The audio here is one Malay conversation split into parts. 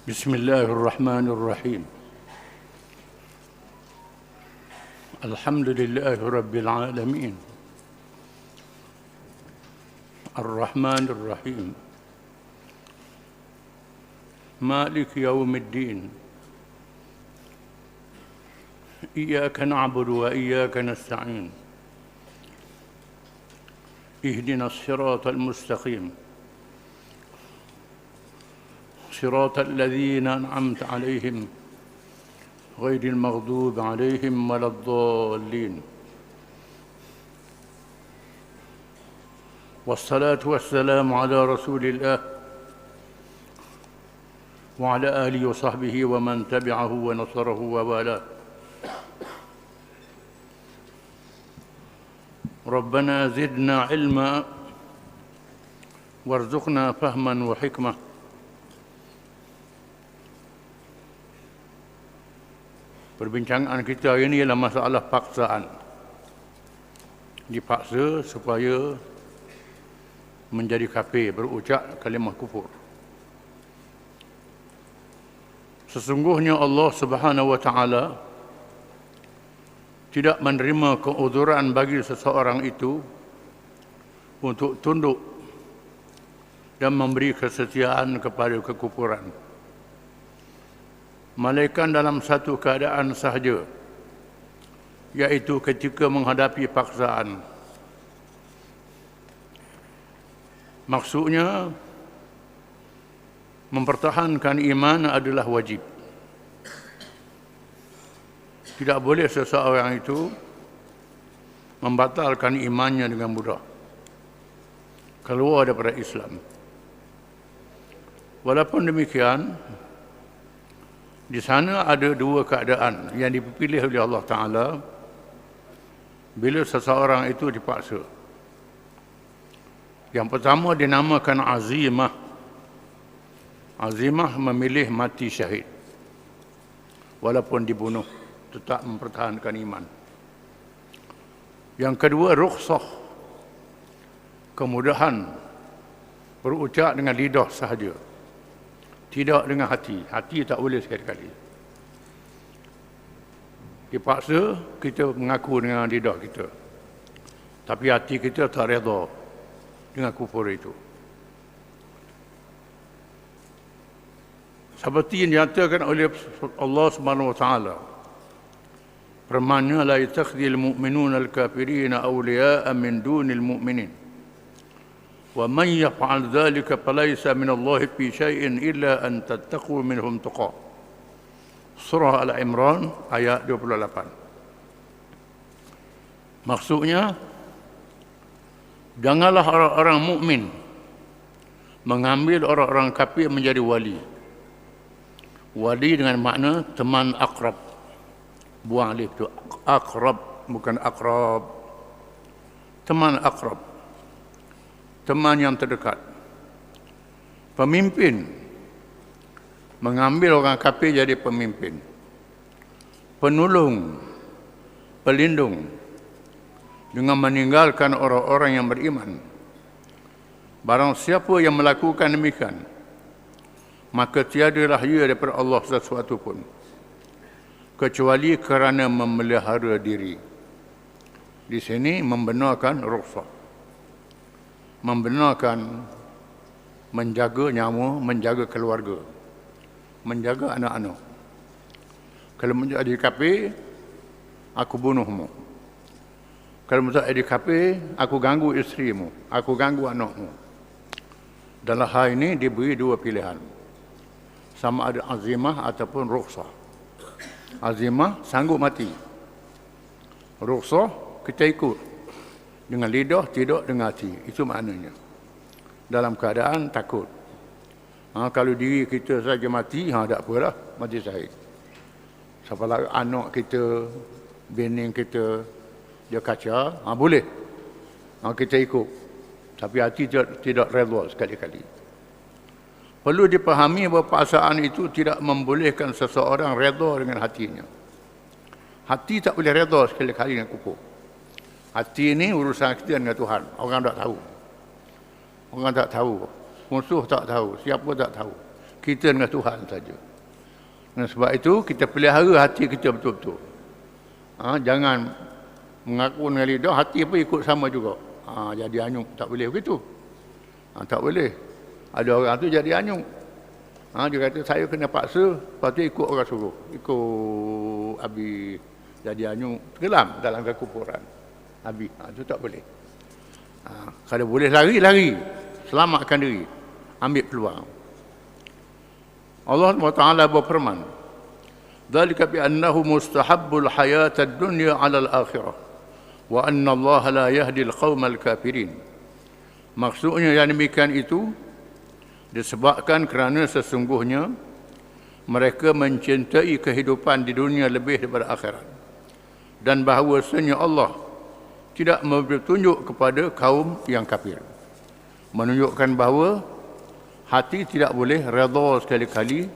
بسم الله الرحمن الرحيم. الحمد لله رب العالمين الرحمن الرحيم مالك يوم الدين إياك نعبد وإياك نستعين اهدنا الصراط المستقيم صراط الذين أنعمت عليهم غير المغضوب عليهم ولا الضالين والصلاة والسلام على رسول الله وعلى آله وصحبه ومن تبعه ونصره ووالاه. ربنا زدنا علما وارزقنا فهما وحكمة. Perbincangan kita hari ini ialah masalah paksaan. Dipaksa supaya menjadi kafir, berucap kalimah kufur. Sesungguhnya Allah Subhanahu wa taala tidak menerima keuzuran bagi seseorang itu untuk tunduk dan memberi kesetiaan kepada kekufuran, melainkan dalam satu keadaan sahaja, iaitu ketika menghadapi paksaan. Maksudnya, mempertahankan iman adalah wajib. Tidak boleh seseorang itu membatalkan imannya dengan mudah, keluar daripada Islam. Walaupun demikian, di sana ada dua keadaan yang dipilih oleh Allah Ta'ala bila seseorang itu dipaksa. Yang pertama dinamakan azimah. Azimah memilih mati syahid. Walaupun dibunuh, tetap mempertahankan iman. Yang kedua rukhsah. Kemudahan berucap dengan lidah sahaja, tidak dengan hati. Hati tak boleh sekali-kali. Dipaksa, kita mengaku dengan lidah kita, tapi hati kita tak redha dengan kufur itu. Seperti yang dinyatakan oleh Allah Subhanahu wa taala, firman-Nya, la yattakhidhul mu'minuna al-kafirina awliya'a min dunil mu'minin وَمَنْ يَفْعَلْ ذَلِكَ فَلَيْسَ مِنَ اللَّهِ فِي شَيْءٍ إِلَّا أَنْ تَتَّقُوا مِنْهُمْ تُقَاةً. Surah Al-Imran ayat 28. Maksudnya, janganlah orang-orang mukmin mengambil orang-orang kafir menjadi wali. Wali dengan makna teman akrab. Buang alif tu, akrab, bukan akrab. Teman akrab, teman yang terdekat. Pemimpin mengambil orang kafir jadi pemimpin. Penolong, pelindung, dengan meninggalkan orang-orang yang beriman. Barang siapa yang melakukan demikian, maka tiadalah ia daripada Allah sesuatu pun, kecuali kerana memelihara diri. Di sini membenarkan rukhsah, membenarkan menjaga nyawa, menjaga keluarga, menjaga anak-anak. Kalau menjadi kafir, aku bunuhmu. Kalau menjadi kafir, aku ganggu isterimu, aku ganggu anakmu. Dalam hal ini diberi dua pilihan, sama ada azimah ataupun rukhsah. Azimah sanggup mati. Rukhsah kita ikut dengan lidah, tidak dengan hati. Itu maknanya. Dalam keadaan takut. Kalau diri kita saja mati, tak apalah, mati syahid. Siapa lagi anak kita, bini kita, dia kaca, boleh. Kita ikut. Tapi hati tidak redha sekali-kali. Perlu dipahami bahawa paksaan itu tidak membolehkan seseorang redha dengan hatinya. Hati tak boleh redha sekali-kali dengan kufur. Hati ini urusan kita dengan Tuhan. Orang tak tahu. Orang tak tahu. Musuh tak tahu. Siapa tak tahu. Kita dengan Tuhan saja. Dan sebab itu kita pelihara hati kita betul-betul. Jangan mengaku dengan lidah, hati apa ikut sama juga. Jadi anyuk, tak boleh begitu. Tak boleh. Ada orang tu jadi anyuk. Dia kata saya kena paksa, lepas tu ikut orang suruh. Ikut habis jadi anyuk, tenggelam dalam kekufuran. Habis. Itu tak boleh. Kalau boleh lari, lari. Selamatkan diri. Ambil peluang. Allah SWT berfirman, "Dzalika bi annahu mustahabbul hayatad dunya 'ala al-akhirah wa anna Allah la yahdi al-qaumal kafirin." Maksudnya yang demikian itu disebabkan kerana sesungguhnya mereka mencintai kehidupan di dunia lebih daripada akhirat, dan bahawasanya Allah tidak memberi petunjuk kepada kaum yang kafir. Menunjukkan bahawa hati tidak boleh redha sekali-kali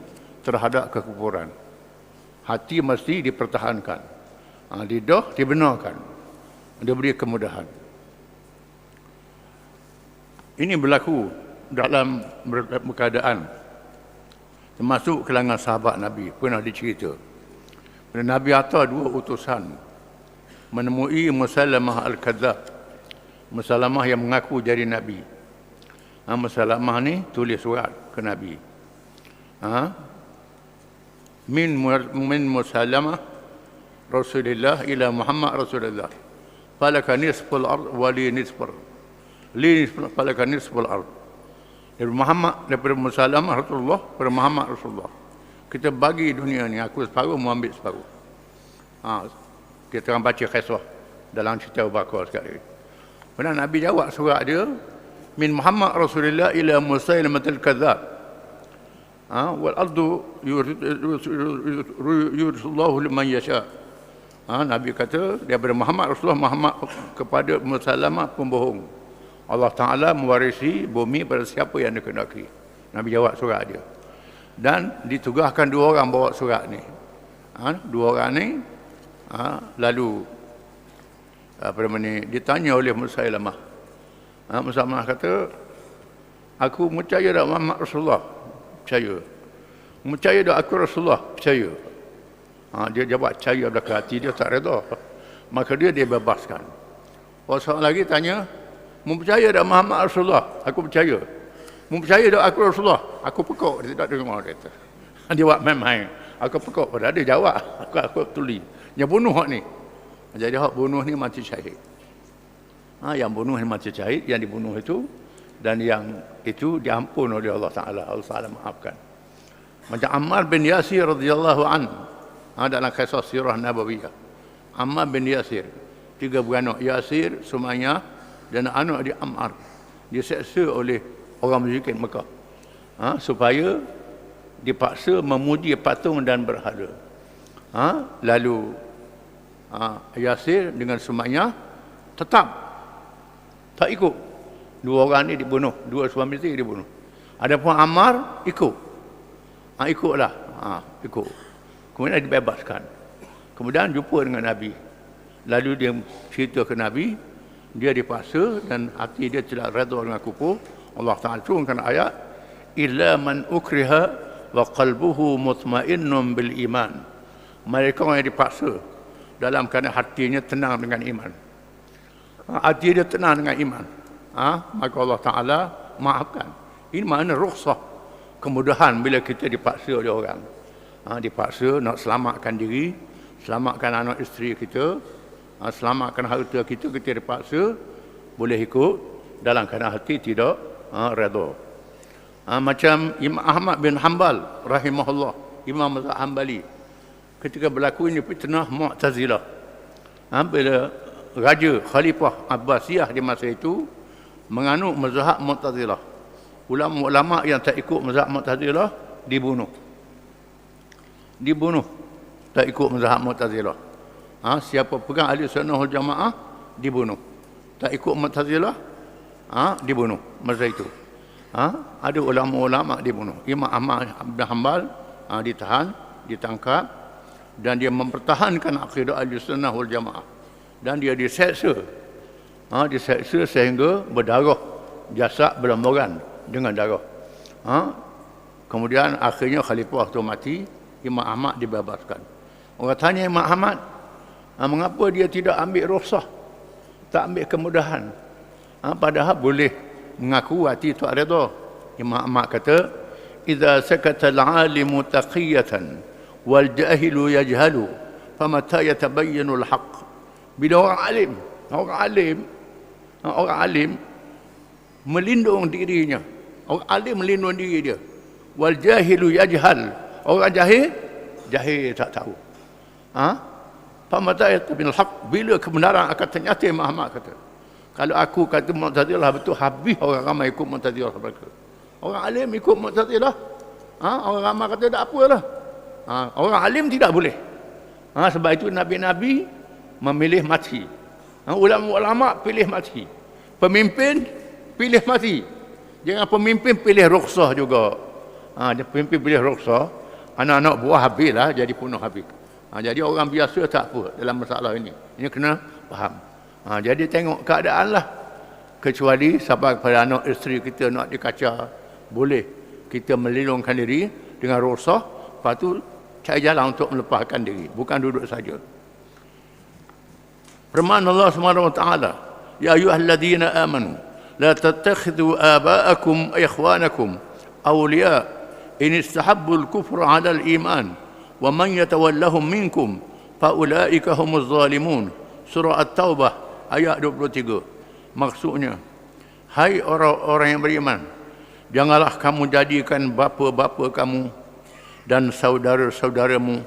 terhadap kekufuran. Hati mesti dipertahankan. Lidah dibenarkan. Diberi kemudahan. Ini berlaku dalam keadaan termasuk kalangan sahabat Nabi. Pernah dicerita. Nabi hantar 2 utusan menemui Musalamah Al-Kadzab. Musalamah yang mengaku jadi Nabi. Musalamah ni tulis surat ke Nabi. Min Musalamah Rasulullah ila Muhammad Rasulullah. Falaka nisful ard wa li nisfur. Li falaka nisful ard. Daripada Musalamah Rasulullah kepada Muhammad Rasulullah. Kita bagi dunia ni, aku separuh, mu ambil separuh. Kita akan baca kisah dalam cerita Abu Bakar sekali. Kemudian Nabi jawab surat dia, min Muhammad Rasulullah ila Musailamah al-Kadzab. Wal ardu yurisullahu liman yasha. Nabi kata daripada Muhammad Rasulullah Muhammad kepada Musailamah pembohong. Allah Ta'ala mewarisi bumi pada siapa yang dikehendaki. Nabi jawab surat dia. Dan ditugaskan 2 orang bawa surat ni. 2 orang ni lalu ditanya oleh Musailamah. Musailamah kata, aku percaya dak Muhammad Rasulullah? Percaya. Percaya dak aku Rasulullah? Percaya. Dia jawab percaya belakang hati dia tak reda. Maka dia dibebaskan. Orang lagi tanya, mu percaya dak Muhammad Rasulullah? Aku percaya. Mu percaya dak aku Rasulullah? Aku pekok, dia tak dengar dia kata. Dia buat main-main. Aku pekok pada dia jawab. Aku tulis. Yang bunuh hak ni. Jadi hak bunuh ni mati syahid. Yang bunuh ni mati syahid, yang dibunuh itu, dan yang itu diampun oleh Allah Ta'ala. Allah Ta'ala maafkan. Macam Ammar bin Yasir radhiyallahu an, dalam kisah sirah Nabawiyah. Ammar bin Yasir, 3 beranak, Yasir, Sumayyah dan anak dia Ammar. Diseksa oleh orang musyrikin Mekah. Supaya dipaksa memuji patung dan berhala. Lalu Yasir dengan Sumayyah tetap tak ikut. 2 orang ni dibunuh, 2 suami isteri dibunuh. Adapun Ammar ikut. Ikutlah. Ikut. Kemudian dibebaskan. Kemudian jumpa dengan Nabi. Lalu dia cerita ke Nabi, dia dipaksa dan hati dia tidak redha dengan kufur. Allah Ta'ala turunkan ayat, illa man ukriha wa qalbuhu mutmainnun bil iman. Mereka yang dipaksa dalam keadaan hatinya tenang dengan iman. Hati dia tenang dengan iman. Maka Allah Ta'ala maafkan. Ini makna rukhsah, kemudahan bila kita dipaksa oleh orang. Dipaksa nak selamatkan diri, selamatkan anak isteri kita, selamatkan harta kita, kita dipaksa boleh ikut dalam keadaan hati tidak redha. Macam Imam Ahmad bin Hanbal rahimahullah, Imam mazhab Hanbali, ketika berlaku ini fitnah Mu'tazilah. Bila Raja Khalifah Abbasiyah di masa itu menganut mazhab Mu'tazilah. Ulama-ulama yang tak ikut mazhab Mu'tazilah dibunuh. Tak ikut mazhab Mu'tazilah. Siapa pegang ahli sunnah wal jamaah dibunuh. Tak ikut Mu'tazilah dibunuh masa itu. Ada ulama-ulama dibunuh. Imam Ahmad bin Hanbal ditahan, ditangkap, dan dia mempertahankan akidah ahli sunnah wal jamaah. Dan dia diseksa. Diseksa sehingga berdarah, jasad berlumuran dengan darah. Kemudian akhirnya khalifah tu mati, Imam Ahmad dibebaskan. Orang tanya Imam Ahmad, mengapa dia tidak ambil rukhsah, tak ambil kemudahan? Padahal boleh mengaku hati tak redha. Imam Ahmad kata, "Idza sakata al-'alimu taqiyatan wal jahilu yajhalu, famata yatabayyanu al-haqq." Bila orang alim melindung dirinya, orang alim melindung diri dia. Wal jahilu yajhal, orang jahil tak tahu. Famata yatabayyanu al-haqq, bila kebenaran akan ternyata. Imam Ahmad kata, kalau aku kata Mu'tazilah betul, habis orang ramai ikut Mu'tazilah mereka. Orang alim ikut Mu'tazilah, orang ramai kata tak apalah. Orang alim tidak boleh. Sebab itu Nabi-Nabi memilih mati. Ulama-ulama pilih mati. Pemimpin pilih mati. Jangan pemimpin pilih rukhsah juga. Pemimpin pilih rukhsah, anak-anak buah habislah, jadi bunuh habis. Jadi orang biasa tak apa dalam masalah ini. Ini kena faham. Jadi tengok keadaan lah. Kecuali sampai pada anak isteri kita nak dikacau, boleh kita melindungkan diri dengan rukhsah, lepas tu cari jalan untuk melepaskan diri, bukan duduk saja. Firman Allah SWT, "Ya ayyuhalladzina amanu la tattakhidhu aba'akum ikhwanakum awliya in istahabbu al-kufra 'ala al-iman wa man yatawallahum minkum fa ulaika humuz zalimun." Surah At-Taubah ayat 23. Maksudnya, hai orang-orang yang beriman, janganlah kamu jadikan bapa-bapa kamu dan saudara-saudaramu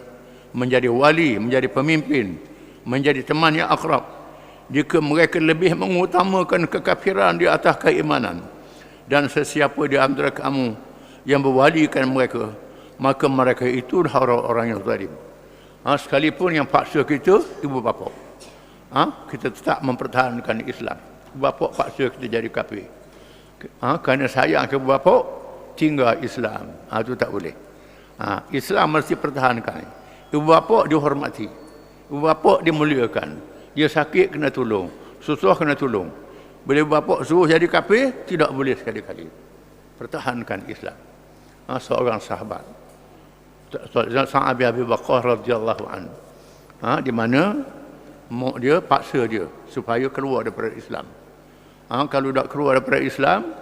menjadi wali, menjadi pemimpin, menjadi teman yang akrab, jika mereka lebih mengutamakan kekafiran di atas keimanan. Dan sesiapa di antara kamu yang berwalikan mereka, maka mereka itu orang-orang yang zalim. Sekalipun yang paksa kita ibu bapa, kita tetap mempertahankan Islam. Bapa paksa kita jadi kafir, kerana sayang ke bapa, tinggal Islam, itu tak boleh. Islam mesti pertahankan. Ibu bapa dihormati, ibu bapa dimuliakan. Dia sakit kena tolong, susah kena tolong. Bila ibu bapa suruh jadi kafir, tidak boleh sekali-kali. Pertahankan Islam. Seorang sahabat, Sa'ad bin Abi Waqqas radhiyallahu anhu, di mana mak dia paksa dia supaya keluar daripada Islam. Kalau tak keluar daripada Islam,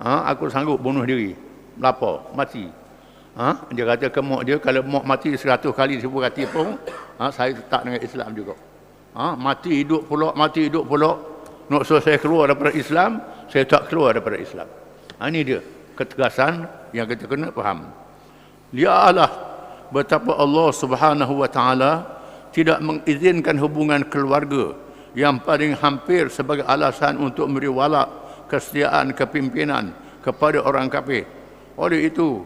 aku sanggup bunuh diri, lapar, mati. Dia kata ke mak dia, kalau mak mati 100 kali 1000 kali pun, saya tetap dengan Islam juga. Mati hidup pula, mati hidup pula, nak suruh saya keluar daripada Islam, saya tak keluar daripada Islam. Ini dia ketegasan yang kita kena faham. Lihatlah betapa Allah Subhanahu wa taala tidak mengizinkan hubungan keluarga yang paling hampir sebagai alasan untuk memberi wala kesetiaan kepimpinan kepada orang kafir. Oleh itu,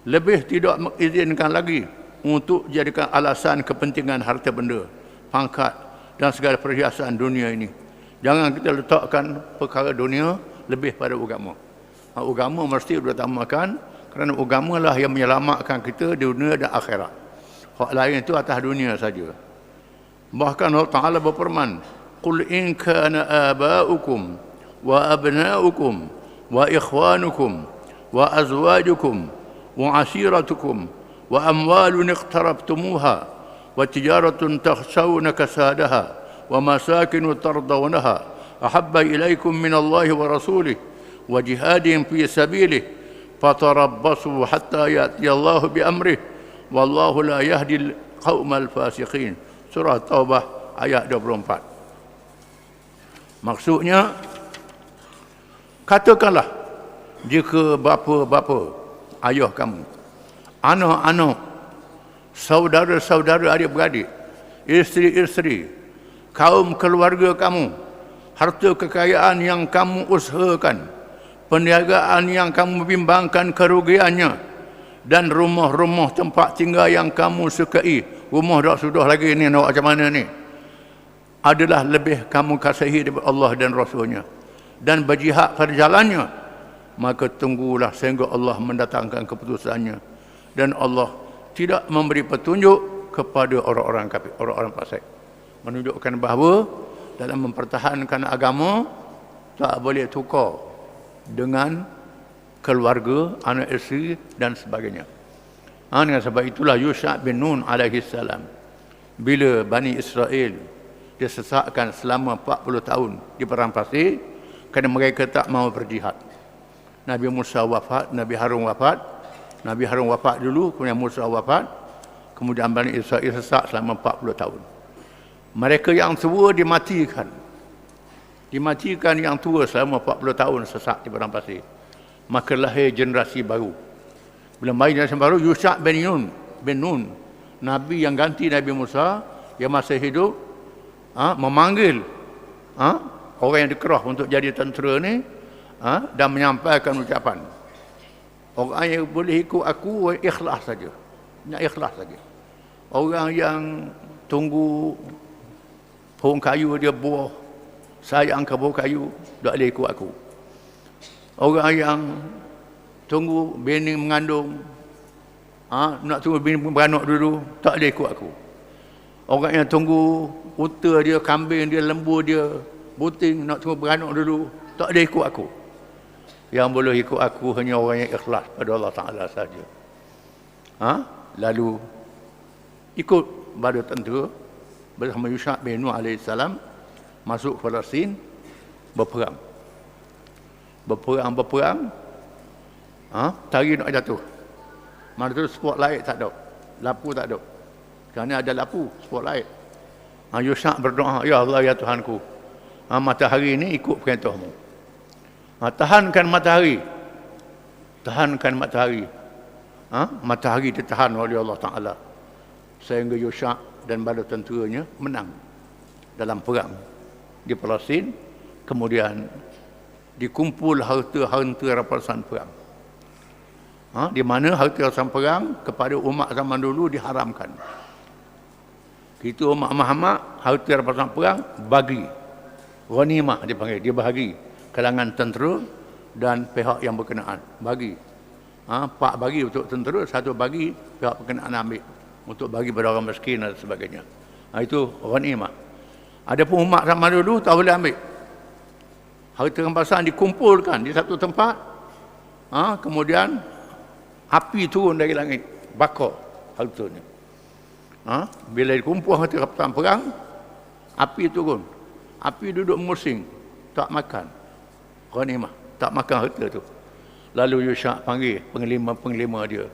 lebih tidak mengizinkan lagi untuk jadikan alasan kepentingan harta benda, pangkat dan segala perhiasan dunia ini. Jangan kita letakkan perkara dunia lebih pada agama. Agama mesti diutamakan, kerana agama lah yang menyelamatkan kita di dunia dan akhirat. Hak lain itu atas dunia saja. Bahkan Allah Ta'ala berfirman, "Qul in kana aba'ukum wa abna'ukum wa ikhwanukum wa azwajukum wa ashiratukum wa amwalun iqtarabtumuha wa tijaratun takhshawna kasadaha wa masakinu tardawnaha ahabba ilaykum min Allahi wa rasulih wa jihadin fi sabilih fatarabbasu hatta ya'ti Allahu bi amrih wallahu la yahdi al-qaumal fasiqin." Surah Taubah ayat 24. Maksudnya, katakanlah jika bapa-bapa, ayah kamu, anak-anak, saudara-saudara adik-beradik, isteri-isteri, kaum keluarga kamu, harta kekayaan yang kamu usahakan, perniagaan yang kamu bimbangkan kerugiannya, dan rumah-rumah tempat tinggal yang kamu sukai, rumah dah sudah lagi ni nak macam mana ni, adalah lebih kamu kasihi daripada Allah dan Rasulnya, dan berjihad pada jalannya, maka tunggulah sehingga Allah mendatangkan keputusannya, dan Allah tidak memberi petunjuk kepada orang-orang kafir, orang-orang fasik. Menunjukkan bahawa dalam mempertahankan agama tak boleh tukar dengan keluarga, anak isteri dan sebagainya. Dengan sebab itulah Yusha' bin Nun alaihi salam, bila Bani Israel disesatkan selama 40 tahun di Padang Pasir kerana mereka tak mahu berjihad. Nabi Musa wafat, Nabi Harun wafat. Nabi Harun wafat dulu, kemudian Musa wafat. Kemudian Bani Israel sesak selama 40 tahun. Mereka yang tua dimatikan. Dimatikan yang tua selama 40 tahun sesak di Padang Pasir. Maka lahir generasi baru. Bila lahir generasi baru, Yusha' bin Nun, Nabi yang ganti Nabi Musa, yang masih hidup, memanggil orang yang dikerah untuk jadi tentera ni, dan menyampaikan ucapan, orang yang boleh ikut aku ikhlas saja, nak ikhlas saja. Orang yang tunggu pohon kayu dia buah, sayang ke pohon kayu, tak boleh ikut aku. Orang yang tunggu bini mengandung, nak tunggu bini beranak dulu, tak boleh ikut aku. Orang yang tunggu unta dia, kambing dia, lembu dia, buting, nak tunggu beranak dulu, tak boleh ikut aku. Yang boleh ikut aku hanya orang yang ikhlas pada Allah Ta'ala saja. Lalu ikut pada tentera bersama Yusha' bin Nun alaihi salam masuk Palestin, berperang. Berperang, tari nak jatuh. Mana tu spotlight tak ada, lampu tak ada. Kerana ada lampu spotlight. Yusha' berdoa, ya Allah ya Tuhanku, matahari ini ikut perintahmu. Tahankan matahari. Tahankan matahari. Matahari ditahan oleh Allah Ta'ala. Sehingga Yusha' dan bala tenteranya menang dalam perang di Palestin. Kemudian dikumpul harta rampasan perang. Di mana harta rampasan perang kepada umat zaman dulu diharamkan. Kita umat Muhammad, harta rampasan perang bagi. Ghanimah dipanggil, dia bahagi. Kalangan tentera dan pihak yang berkenaan. Bagi. Pak bagi untuk tentera, satu bagi pihak berkenaan ambil. Untuk bagi pada orang miskin dan sebagainya. Itu ghanimah. Adapun umat zaman dulu tak boleh ambil. Harta rampasan dikumpulkan di satu tempat. Kemudian api turun dari langit. Bakar hartanya. Bila dikumpul harta rampasan perang, api turun. Api duduk musing. Tak makan. Ghanimah. Tak makan harta tu. Lalu Yusha' panggil penglima dia.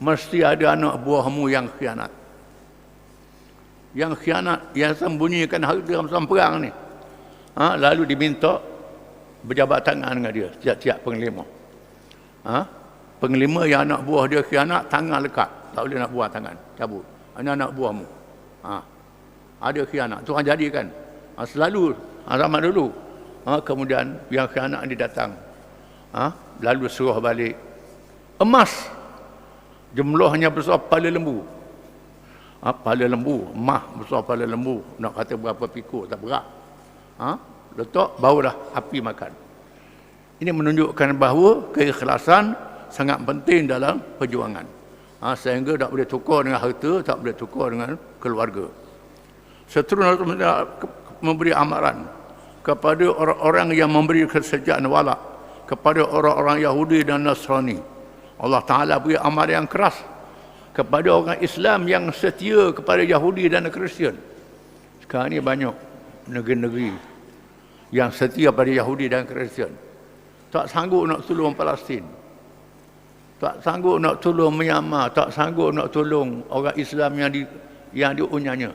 Mesti ada anak buahmu yang khianat. Yang khianat, yang sembunyikan harta rampasan perang ni. Lalu diminta berjabat tangan dengan dia, tiap-tiap penglima. Penglima yang anak buah dia khianat, tangan lekat. Tak boleh nak buah tangan, cabut. Ini anak buahmu. Ada khianat. Tu orang jadikan. Selalu, zaman dulu. Kemudian yang khianat dia datang. Lalu suruh balik. Emas. Jumlahnya besar kepala lembu. Kepala lembu, emas besar kepala lembu. Nak kata berapa pikul, tak berat. Letak, barulah api makan. Ini menunjukkan bahawa keikhlasan sangat penting dalam perjuangan. Sehingga tak boleh tukar dengan harta, tak boleh tukar dengan keluarga. Seterusnya memberi amaran kepada orang-orang yang memberi kesejahteraan wala, kepada orang-orang Yahudi dan Nasrani. Allah Ta'ala beri amaran yang keras kepada orang Islam yang setia kepada Yahudi dan Kristian. Sekarang ni banyak negeri-negeri yang setia pada Yahudi dan Kristian. Tak sanggup nak tolong Palestin. Tak sanggup nak tolong Myanmar. Tak sanggup nak tolong orang Islam yang diunyanya.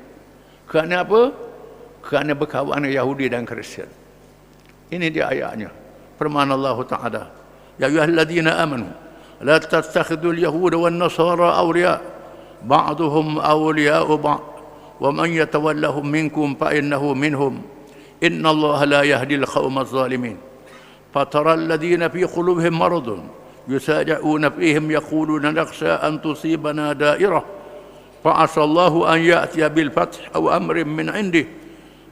Kerana apa? Kerana berkawan dengan Yahudi dan Kristian. Ini dia ayatnya. Firman Allah Ta'ala. Ya ayyuhalladzina amanu la tattakhidul yahuda wan nasara awliya ba'duhum awliya'u ba'd wa man yatawallahum minkum fa innahu minhum innallaha la yahdil qaumadh zalimin fatara alladhina fi qulubihim maradun yusari'una fihim yaquluna nakhsha an tusibana da'irah fa'asa Allahu an ya'tiya bil fath aw amrin min 'indihi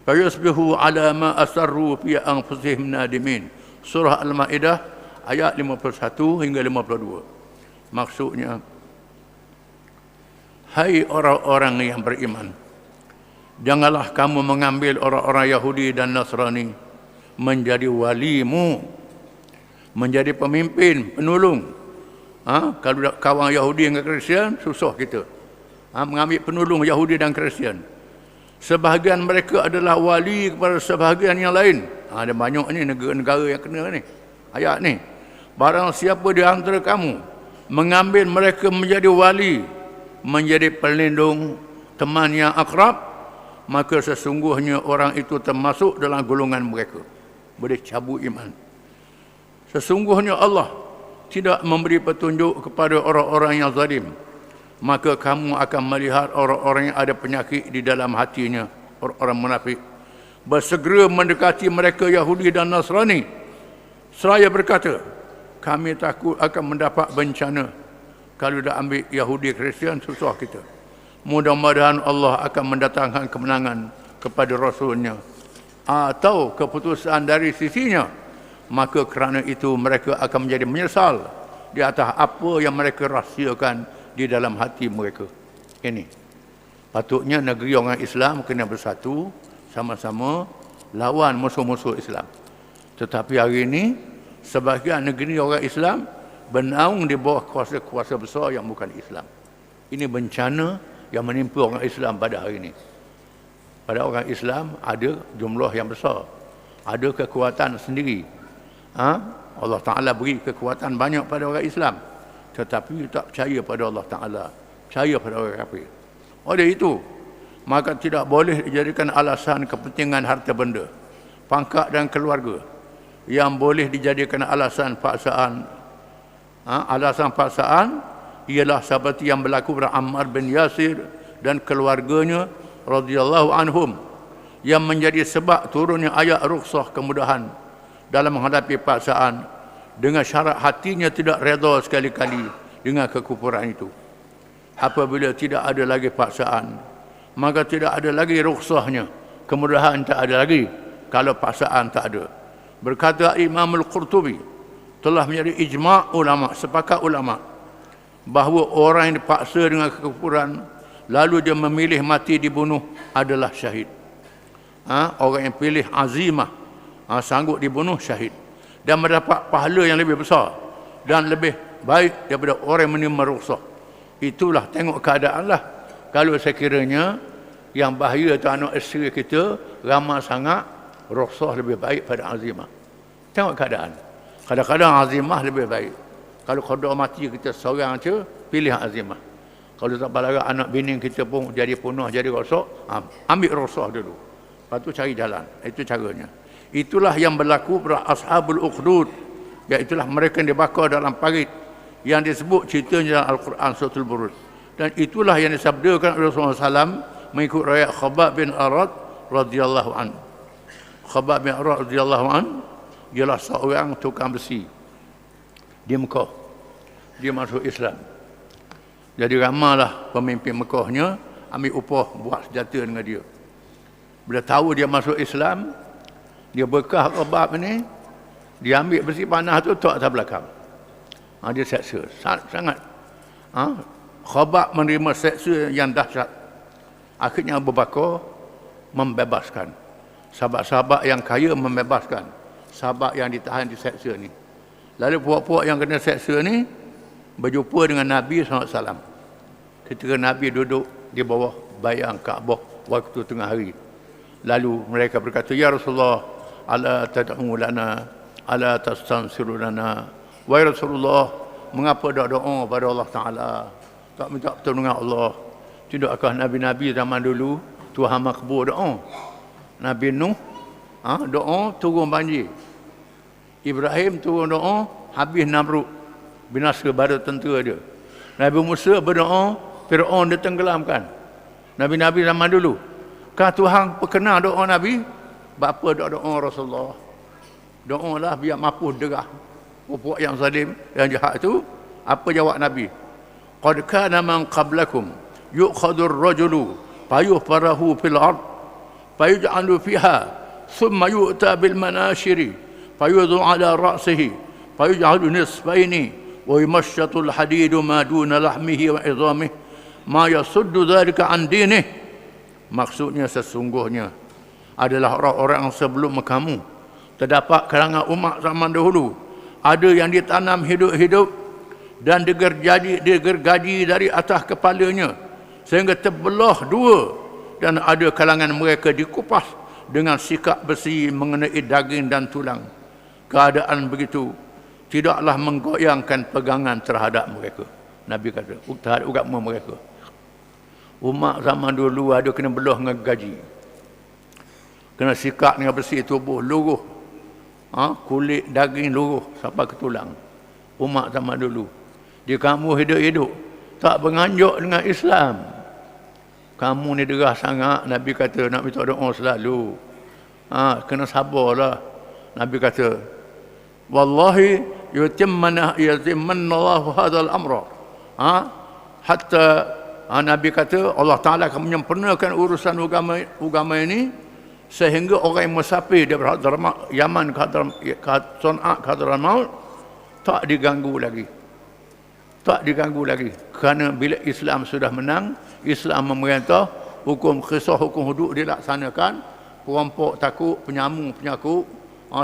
fayusbihu 'ala ma asarru fi anfusihim nadimin. Surah Al-Ma'idah ayat 51 hingga 52. Maksudnya, hai orang-orang yang beriman, janganlah kamu mengambil orang-orang Yahudi dan Nasrani menjadi walimu. menjadi pemimpin, penolong. Kalau kawan Yahudi dengan Kristian, susah kita. Mengambil penolong Yahudi dan Kristian. Sebahagian mereka adalah wali kepada sebahagian yang lain. Ada banyak ni negara-negara yang kena ni. Ayat ni. Barang siapa di antara kamu mengambil mereka menjadi wali, menjadi pelindung, teman yang akrab, maka sesungguhnya orang itu termasuk dalam golongan mereka. Boleh cabut iman. Sesungguhnya Allah tidak memberi petunjuk kepada orang-orang yang zalim. Maka kamu akan melihat orang-orang yang ada penyakit di dalam hatinya, orang-orang munafik, bersegera mendekati mereka Yahudi dan Nasrani, seraya berkata, kami takut akan mendapat bencana. Kalau dah ambil Yahudi Kristian, susah kita. Mudah-mudahan Allah akan mendatangkan kemenangan kepada Rasulnya atau keputusan dari sisinya. Maka kerana itu mereka akan menjadi menyesal di atas apa yang mereka rahsiakan di dalam hati mereka. Ini patutnya negeri orang Islam kena bersatu, sama-sama lawan musuh-musuh Islam. Tetapi hari ini sebahagian negeri orang Islam bernaung di bawah kuasa-kuasa besar yang bukan Islam. Ini bencana yang menimpa orang Islam pada hari ini. Pada orang Islam ada jumlah yang besar, ada kekuatan sendiri. Allah Ta'ala beri kekuatan banyak pada orang Islam, tetapi tak percaya pada Allah Ta'ala, percaya pada orang kafir. Oleh itu, maka tidak boleh dijadikan alasan kepentingan harta benda, pangkat dan keluarga yang boleh dijadikan alasan paksaan. Alasan paksaan ialah seperti yang berlaku pada Ammar bin Yasir dan keluarganya radhiyallahu anhum, yang menjadi sebab turunnya ayat rukhsah kemudahan dalam menghadapi paksaan, dengan syarat hatinya tidak redha sekali-kali dengan kekufuran itu. Apabila tidak ada lagi paksaan, maka tidak ada lagi rukhsahnya, kemudahan tak ada lagi kalau paksaan tak ada. Berkata Imam Al-Qurtubi, telah menjadi ijma' ulama, sepakat ulama, bahawa orang yang dipaksa dengan kekufuran lalu dia memilih mati dibunuh adalah syahid. Orang yang pilih azimah, sanggup dibunuh, syahid, dan mendapat pahala yang lebih besar dan lebih baik daripada orang yang menerima rukhsah. Itulah tengok keadaan lah. Kalau sekiranya yang bahaya tu anak isteri kita ramai sangat, rukhsah lebih baik pada azimah. Tengok keadaan. Kadang-kadang azimah lebih baik. Kalau qada mati kita seorang je, pilih azimah. Kalau tak balaga anak bini kita pun jadi punah, jadi rosak, ambil rukhsah dulu. Lepas tu cari jalan. Itu caranya. Itulah yang berlaku pada ashabul ukhdud, iaitulah mereka yang dibakar dalam parit, yang disebut ceritanya dalam Al-Quran Suratul Buruj. Dan itulah yang disabdakan oleh Rasulullah SAW mengikut riwayat Khabbab bin Arad radhiyallahu anhu. Khabbab bin Arad radhiyallahu anhu ialah seorang tukang besi di Mekah. Dia masuk Islam. Jadi ramailah pemimpin Mekahnya ambil upah buat senjata dengan dia. Bila tahu dia masuk Islam, dia bekah Khabbab ni, dia ambil besi panah tu tok atas belakang. Dia seksa sangat. Khabbab menerima seksa yang dahsyat. Akhirnya Abu Bakar membebaskan. Sahabat-sahabat yang kaya membebaskan sahabat yang ditahan diseksa ni. Lalu puak-puak yang kena seksa ni berjumpa dengan Nabi SAW. Ketika Nabi duduk di bawah bayang Kaabah waktu tengah hari. Lalu mereka berkata, ya Rasulullah, ala tad'u lana, ala tastansiru lana. Wahai Rasulullah, mengapa tak doa pada Allah Ta'ala, tak minta pertolongan Allah? Tidakkah Nabi-Nabi zaman dulu Tuhan makbul doa? Nabi Nuh doa turun banjir, Ibrahim turun doa habis Namrud, binasa badan tentera dia. Nabi Musa berdoa Fir'aun ditenggelamkan. Nabi-Nabi zaman dulu. Kan Tuhan perkenal doa Nabi? Bapa doa Rasulullah? Doalah biar mampu derah puak yang zalim, yang jahat itu. Apa jawab Nabi? Qad kana man qablakum yu'khadhu ar-rajulu fayuhfarahu fil ard fayuj'alu fiha thumma yu'ta bil manashiri fayudhu ala ra'sihi fayuj'alu nisfaini wa yumashshatu al-hadidu ma duna lahmihi wa 'idhamihi ma yasuddu dhalika an dinih. Maksudnya sesungguhnya adalah orang-orang sebelum kamu terdapat kalangan umat zaman dahulu, ada yang ditanam hidup-hidup dan digergaji dari atas kepalanya sehingga terbelah dua, dan ada kalangan mereka dikupas dengan sikat besi mengenai daging dan tulang. Keadaan begitu tidaklah menggoyangkan pegangan terhadap mereka. Nabi kata, terhadap agama mereka. Umat zaman dulu ada kena belah dengan gaji, kena sikat dengan besi, tubuh luruh, kulit daging luruh sampai ke tulang. Umat zaman dulu di kamu hidup-hidup tak menganjuk dengan Islam. Kamu ni derah sangat, Nabi kata, nak minta doa selalu. Kena sabarlah. Nabi kata, wallahi yutimmanna Allahu hadzal amra. Hatta Nabi kata Allah Taala akan menyempurnakan urusan agama ini sehingga orang yang musafir daripada Yaman ke Sana'a ke Hadramaut tak diganggu lagi. Tak diganggu lagi. Kerana bila Islam sudah menang, Islam memerintah, hukum qisas, hukum hudud dilaksanakan, perampok takut, penyamun penyakut,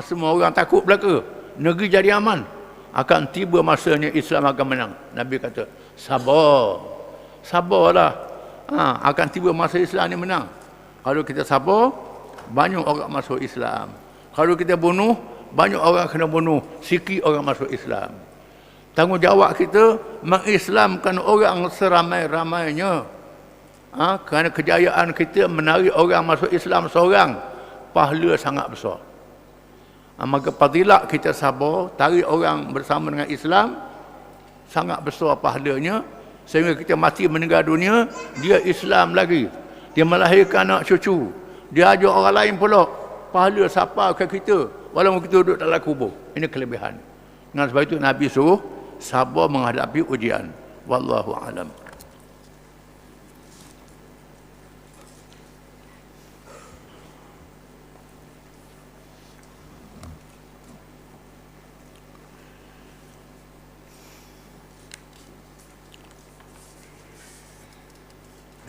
semua orang takut belaka. Negeri jadi aman. Akan tiba masanya Islam akan menang. Nabi kata, sabar. Sabarlah. Akan tiba masa Islam ni menang. Kalau kita sabar, banyak orang masuk Islam. Kalau kita bunuh, banyak orang kena bunuh. Sikit orang masuk Islam. Tanggungjawab kita mengislamkan orang seramai-ramainya. Kerana kejayaan kita menarik orang masuk Islam seorang, pahala sangat besar. Maka fadilat kita sabar, tarik orang bersama dengan Islam, sangat besar pahalanya. Sehingga kita mati meninggal dunia, dia Islam lagi. Dia melahirkan anak cucu. Dia ajar orang lain pula. Pahala siapa ke kita, walaupun kita duduk dalam kubur. Ini kelebihan. Dengan sebab itu Nabi suruh sabar menghadapi ujian. Wallahu a'lam.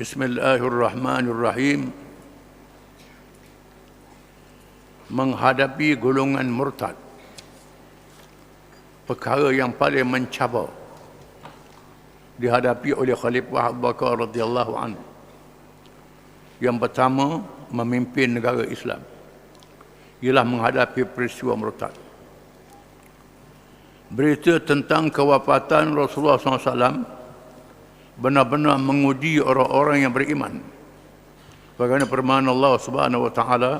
Bismillahirrahmanirrahim. Menghadapi golongan murtad, perkara yang paling mencabar dihadapi oleh Khalifah Abu Bakar radhiyallahu anhu. Yang pertama, memimpin negara Islam ialah menghadapi peristiwa murtad. Berita tentang kewafatan Rasulullah SAW benar-benar menguji orang-orang yang beriman. Bagaimana firman Allah Subhanahu wa taala,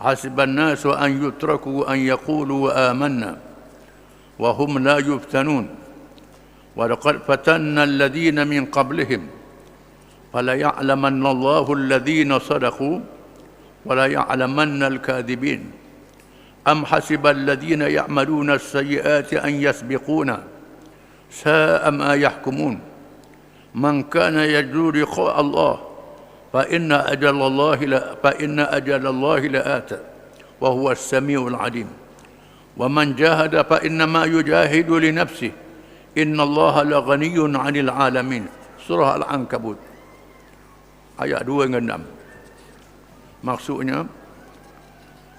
hasiban nasu an yutraku an yaqulu amanna wa hum la yuftanun wa laqad fatanna alladhina min qablihim fala ya'lamanna Allahu alladhina sadaqu wa la ya'lamanna al-kadhibin am hasiba alladhina ya'maluna as-sayyi'ati an yasbiquna sa'a ma yahkumun man kana yarju liqa Allah fa inna ajalallahi la'ata wa huwa as-sami'ul 'alim wa man jahada fa innama yujahidu li nafsihi innallaha laghaniyyun 'anil 'alamin. Surah Al-Ankabut ayat 2 hingga 6. Maksudnya,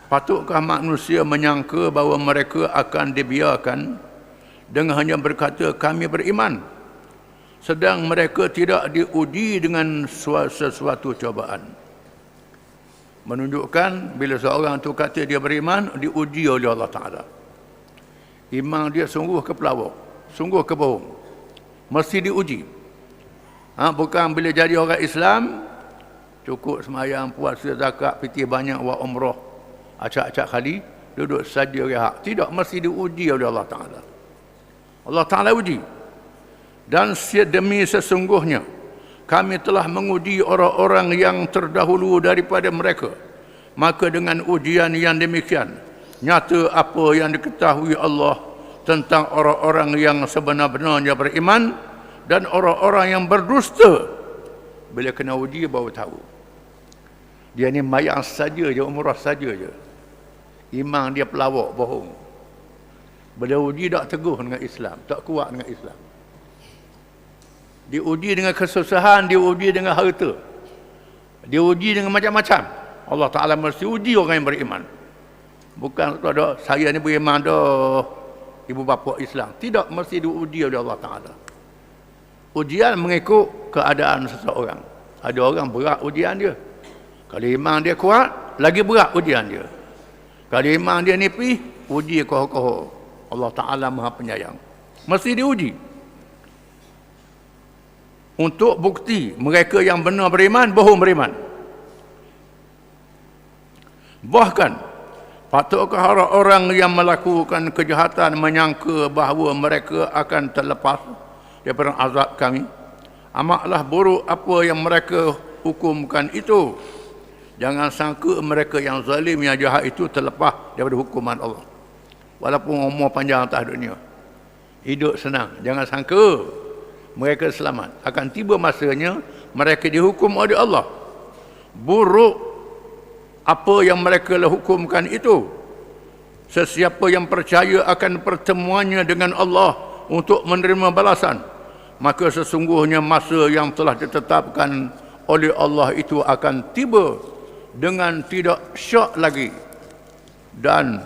patutkah manusia menyangka bahawa mereka akan dibiarkan dengan hanya berkata kami beriman, sedang mereka tidak diuji dengan sesuatu cobaan. Menunjukkan bila seorang itu kata dia beriman, diuji oleh Allah Ta'ala. Iman dia sungguh ke pelawak, sungguh ke bohong, mesti diuji. Bukan bila jadi orang Islam cukup sembahyang, puasa, zakat, fikir banyak, buat umrah acak-acak kali, duduk saja rehat. Tidak, mesti diuji oleh Allah Ta'ala. Allah Ta'ala uji. Dan demi sesungguhnya kami telah menguji orang-orang yang terdahulu daripada mereka. Maka dengan ujian yang demikian, nyata apa yang diketahui Allah tentang orang-orang yang sebenar-benarnya beriman dan orang-orang yang berdusta. Bila kena uji baru tahu. Dia ni mayang saja je, umrah saja je. Iman dia pelawak, bohong. Bila uji tak teguh dengan Islam, tak kuat dengan Islam. Diuji dengan kesusahan, diuji dengan harta, diuji dengan macam-macam. Allah Ta'ala mesti uji orang yang beriman. Bukan ada saya ni beriman dah ibu bapa Islam. Tidak, mesti diuji oleh Allah Ta'ala. Ujian mengikut keadaan seseorang. Ada orang berat ujian dia. Kalau iman dia kuat, lagi berat ujian dia. Kalau iman dia nipis, uji koho-koho. Allah Ta'ala Maha Penyayang. Mesti diuji. Untuk bukti mereka yang benar beriman, bohong beriman. Bahkan, patutkah orang yang melakukan kejahatan menyangka bahawa mereka akan terlepas daripada azab kami? Amatlah buruk apa yang mereka hukumkan itu. Jangan sangka mereka yang zalim, yang jahat itu terlepas daripada hukuman Allah. Walaupun umur panjang atas dunia, hidup senang, jangan sangka mereka selamat. Akan tiba masanya mereka dihukum oleh Allah. Buruk apa yang mereka hukumkan itu. Sesiapa yang percaya akan pertemuannya dengan Allah untuk menerima balasan, maka sesungguhnya masa yang telah ditetapkan oleh Allah itu akan tiba dengan tidak syak lagi. Dan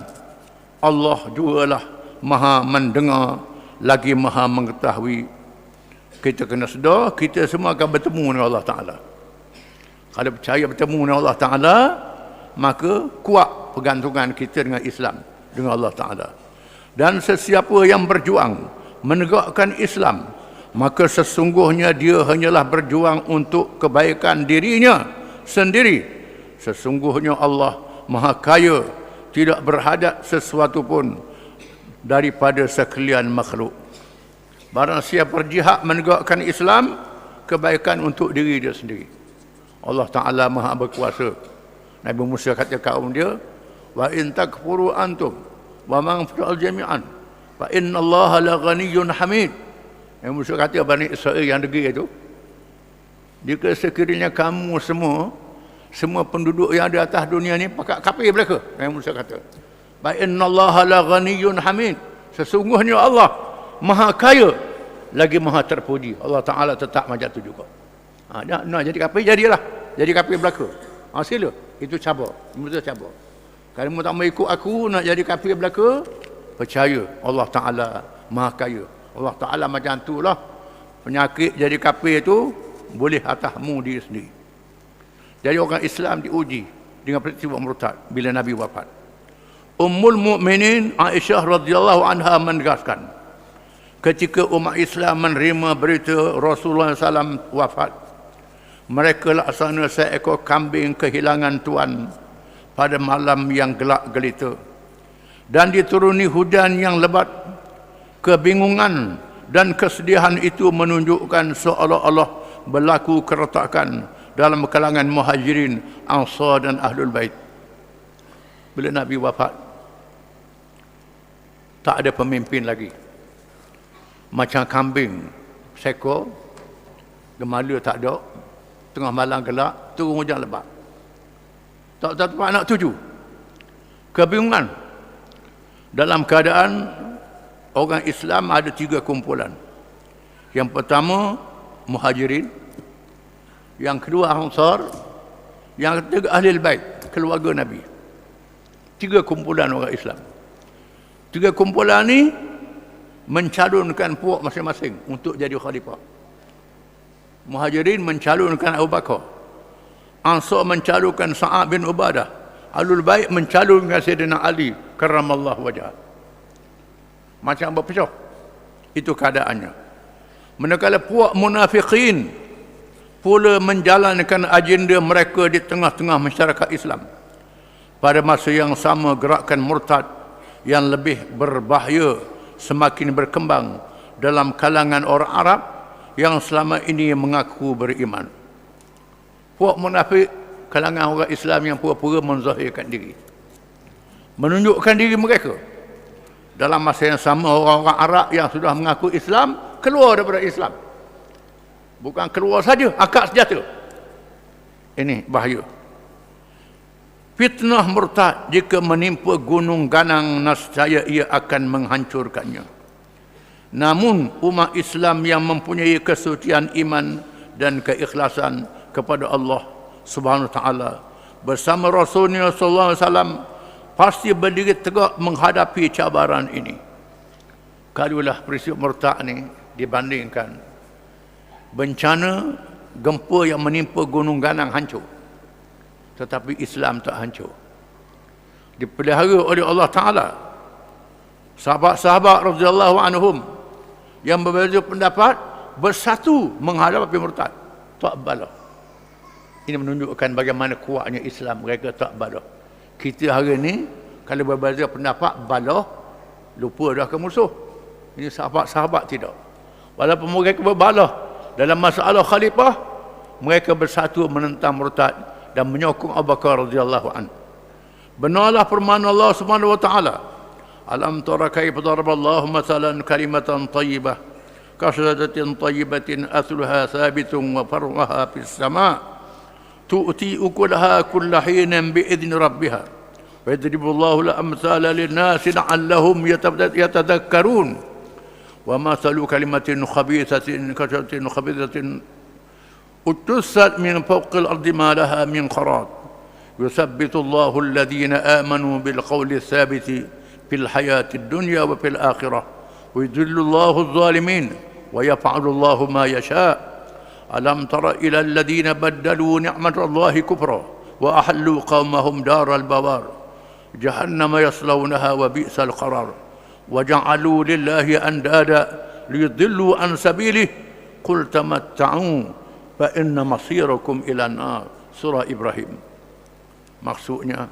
Allah jugalah Maha mendengar lagi Maha mengetahui. Kita kena sedar, kita semua akan bertemu dengan Allah Ta'ala. Kalau percaya bertemu dengan Allah Ta'ala, maka kuat pergantungan kita dengan Islam, dengan Allah Ta'ala. Dan sesiapa yang berjuang menegakkan Islam, maka sesungguhnya dia hanyalah berjuang untuk kebaikan dirinya sendiri. Sesungguhnya Allah Maha Kaya, tidak berhadap sesuatu pun daripada sekalian makhluk. Barang siapa berjihad menegakkan Islam, kebaikan untuk diri dia sendiri. Allah Ta'ala Maha berkuasa. Nabi Musa kata kaum dia, wa in takfuru antum wa man fil jami'an fa innallaha la ghaniyyun hamid. Nabi Musa kata Bani Israel yang negeri itu, jika sekiranya kamu semua penduduk yang ada atas dunia ni pakat kafir mereka. Nabi Musa kata, fa innallaha la ghaniyyun hamid. Sesungguhnya Allah Maha Kaya lagi Maha terpuji. Allah Ta'ala tetap macam tu juga. Nak jadi kafir, jadilah. Jadi kafir belaka. Sila. Itu cabar. Itu cabar. Kalau mu tak mau ikut aku nak jadi kafir belaka, percaya Allah Ta'ala Maha Kaya. Allah Ta'ala macam tu lah. Penyakit jadi kafir itu boleh atasmu diri sendiri. Jadi orang Islam diuji dengan peristiwa murtad bila Nabi wafat. Ummul Mukminin Aisyah radhiyallahu anha menegaskan, ketika umat Islam menerima berita Rasulullah SAW wafat, mereka laksana seekor kambing kehilangan tuan pada malam yang gelap gelita, dan dituruni hujan yang lebat. Kebingungan dan kesedihan itu menunjukkan seolah-olah berlaku keretakan dalam kalangan muhajirin, ansar dan ahlul bait. Bila Nabi wafat, tak ada pemimpin lagi. Macam kambing seekor, gemala tak ada, tengah malam gelap, turun hujan lebat, tak tempat nak tuju. Kebingungan. Dalam keadaan orang Islam ada 3 kumpulan. Yang pertama muhajirin, yang kedua ansar, yang ketiga ahli bait, keluarga Nabi. 3 kumpulan orang Islam. 3 kumpulan ni mencalonkan puak masing-masing untuk jadi khalifah. Muhajirin mencalonkan Abu Bakar, Ansar mencalonkan Sa'ad bin Ubadah, Ahlul Bait mencalonkan Sayyidina Ali karramallahu wajhah. Macam berpecah. Itu keadaannya. Manakala puak munafiqin pula menjalankan agenda mereka di tengah-tengah masyarakat Islam. Pada masa yang sama, gerakan murtad yang lebih berbahaya semakin berkembang dalam kalangan orang Arab yang selama ini mengaku beriman. Puak munafik, kalangan orang Islam yang pura-pura menzahirkan diri, menunjukkan diri mereka. Dalam masa yang sama, orang-orang Arab yang sudah mengaku Islam keluar daripada Islam. Bukan keluar saja, akad senjata. Ini bahaya. Fitnah murtad jika menimpa gunung ganang, nescaya ia akan menghancurkannya. Namun umat Islam yang mempunyai kesucian iman dan keikhlasan kepada Allah Subhanahu wa taala bersama Rasulullah sallallahu alaihi wasallam pasti berdiri tegak menghadapi cabaran ini. Kalaulah peristiwa murtad ni dibandingkan bencana gempa yang menimpa Gunung Ganang hancur, tetapi Islam tak hancur. Dipelihara oleh Allah Ta'ala. Sahabat-sahabat radhiyallahu anhum yang berbeza pendapat bersatu menghadapi murtad, tak balah. Ini menunjukkan bagaimana kuatnya Islam. Mereka tak balah. Kita hari ni kalau berbeza pendapat balah, lupa dah ke musuh. Ini sahabat-sahabat tidak. Walaupun mereka berbalah dalam masalah khalifah, mereka bersatu menentang murtad dan menyokong Abu Bakar radhiyallahu anhu. Benarlah firman Allah Subhanahu wa taala, alam tara kaifa daraballahu mathalan kalimatan thayyibah kasadatin thayyibatin asluha thabitun wa far'uha fis sama' tu'ti ukulaha kulla hinin bi'idni rabbiha wa yadribullahu al-amthala lin-nasi la'allahum yatadhakkarun wa mathalu kalimatin khabithatin kasadatin khabithatin utussat min fawqil ardi ma laha min qarar يثبت الله الذين آمنوا بالقول الثابت في الحياة الدنيا وفي الآخرة ويذل الله الظالمين ويفعل الله ما يشاء ألم تر إلى الذين بدلوا نعمة الله كفرا وأحلوا قومهم دار البوار جهنم يصلونها وبئس القرار وجعلوا لله أندادا ليضلوا عن سبيله قل تمتعوا فإن مصيركم إلى النار. Surah Ibrahim. Maksudnya,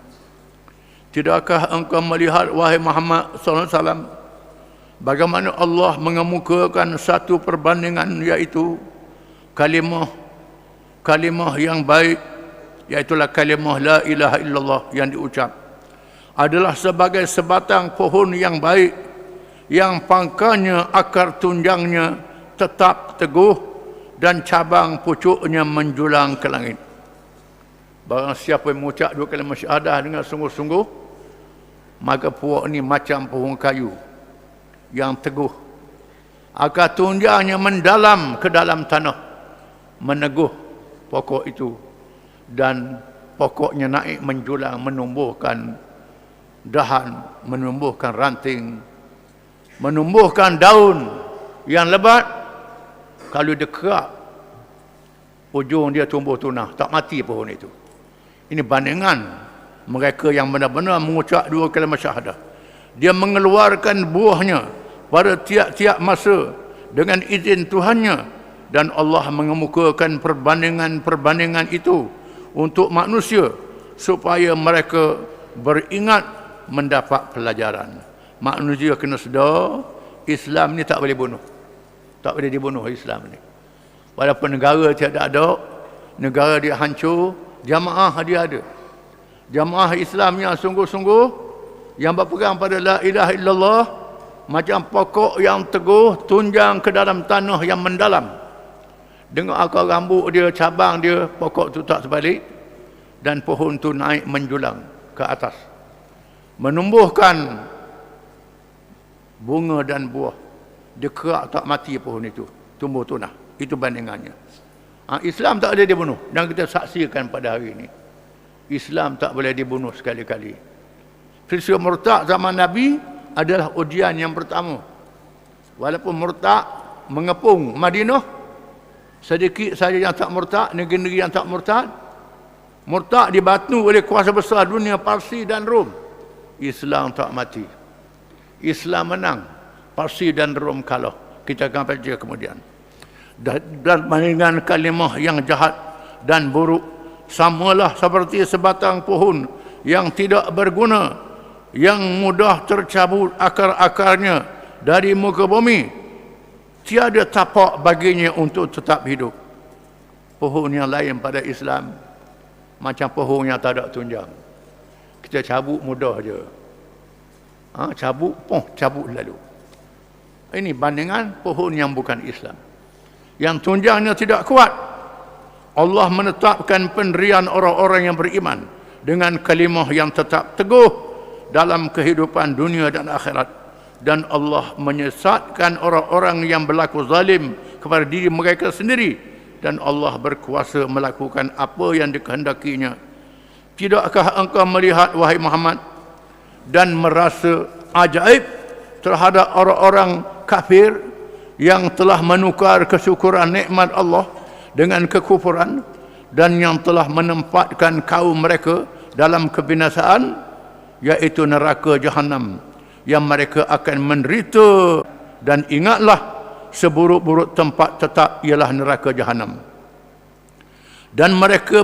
tidakkah engkau melihat wahai Muhammad sallallahu alaihi wasallam bagaimana Allah mengemukakan satu perbandingan, iaitu kalimah yang baik, iaitulah kalimah la ilaha illallah yang diucap adalah sebagai sebatang pohon yang baik yang pangkalnya, akar tunjangnya tetap teguh dan cabang pucuknya menjulang ke langit. Barang siapa yang mengucap dua kalimah syahadah dengan sungguh-sungguh, maka puak ni macam pohon kayu yang teguh, akar tunjangnya mendalam ke dalam tanah, meneguh pokok itu, dan pokoknya naik menjulang, menumbuhkan dahan, menumbuhkan ranting, menumbuhkan daun yang lebat. Kalau dia kerak, ujung dia tumbuh tunah, tak mati pohon itu. Ini bandingan mereka yang benar-benar mengucap dua kalimah syahadah. Dia mengeluarkan buahnya pada tiap-tiap masa dengan izin Tuhannya, dan Allah mengemukakan perbandingan-perbandingan itu untuk manusia supaya mereka beringat, mendapat pelajaran. Manusia kena sedar, Islam ni tak boleh bunuh. Tak boleh dibunuh Islam ni. Walaupun negara tiada ada, negara dia hancur, jamaah dia ada. Jamaah Islam yang sungguh-sungguh, yang berpegang pada la ilaha illallah, macam pokok yang teguh tunjang ke dalam tanah yang mendalam. Dengan akar rambut dia, cabang dia, pokok tu tak terbalik, dan pohon tu naik menjulang ke atas, menumbuhkan bunga dan buah. Dia kerak tak mati pohon itu, tumbuh tunah. Itu bandingannya. Islam tak boleh dibunuh, dan kita saksikan pada hari ini Islam tak boleh dibunuh sekali-kali. Peristiwa murtad zaman Nabi adalah ujian yang pertama. Walaupun murtad mengepung Madinah, sedikit saja yang tak murtad, negeri-negeri yang tak murtad. Murtad dibantu oleh kuasa besar dunia Parsi dan Rom. Islam tak mati. Islam menang, Parsi dan Rom kalah. Kita akan baca kemudian. Dan bandingan kalimah yang jahat dan buruk samalah seperti sebatang pohon yang tidak berguna, yang mudah tercabut akar-akarnya dari muka bumi. Tiada tapak baginya untuk tetap hidup. Pohon yang lain pada Islam macam pohon yang tak ada tunjang. Kita cabut mudah je. Cabut lalu. Ini bandingan pohon yang bukan Islam, yang tunjangnya tidak kuat. Allah menetapkan pendirian orang-orang yang beriman dengan kalimah yang tetap teguh dalam kehidupan dunia dan akhirat, dan Allah menyesatkan orang-orang yang berlaku zalim kepada diri mereka sendiri, dan Allah berkuasa melakukan apa yang dikehendakinya. Tidakkah engkau melihat wahai Muhammad dan merasa ajaib terhadap orang-orang kafir yang telah menukar kesyukuran nikmat Allah dengan kekufuran dan yang telah menempatkan kaum mereka dalam kebinasaan, yaitu neraka Jahannam yang mereka akan menderita. Dan ingatlah, seburuk-buruk tempat tetap ialah neraka Jahannam. Dan mereka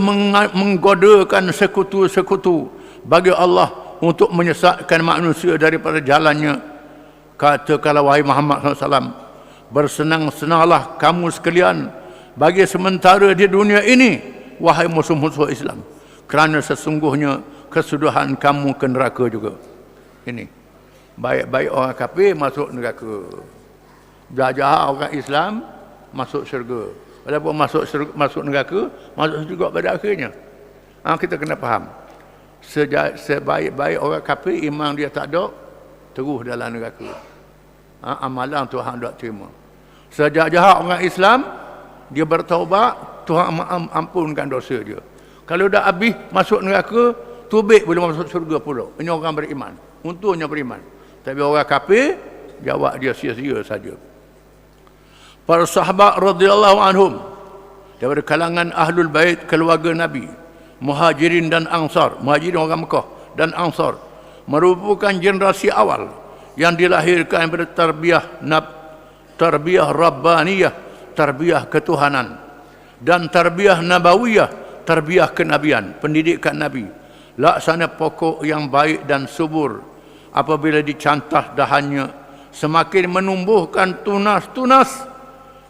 menggodakan sekutu-sekutu bagi Allah untuk menyesatkan manusia daripada jalannya. Katakanlah, wahai Muhammad SAW, bersenang-senanglah kamu sekalian bagi sementara di dunia ini, wahai musuh-musuh Islam, kerana sesungguhnya kesudahan kamu ke neraka juga. Ini baik-baik orang kafir masuk neraka, jahat orang Islam masuk syurga. Walaupun masuk neraka, masuk juga pada akhirnya. Kita kena faham, sebaik-baik orang kafir, iman dia tak ada, terus dalam neraka. Amalan Tuhan tak terima. Sejahat orang Islam, dia bertaubat, Tuhan ampunkan dosa dia. Kalau dah habis masuk neraka, tubik boleh masuk syurga pula. Ini orang beriman, untungnya beriman. Tapi orang kafir, jawab dia sia-sia saja. Para sahabat radhiyallahu anhum daripada kalangan ahlul bait, keluarga Nabi, Muhajirin dan Ansar, Muhajirin orang Mekah dan Ansar, merupakan generasi awal yang dilahirkan daripada tarbiyah rabbaniyah, tarbiyah ketuhanan, dan tarbiyah nabawiyah, tarbiyah kenabian, pendidikan Nabi. Laksana pokok yang baik dan subur apabila dicantah dahannya, semakin menumbuhkan tunas-tunas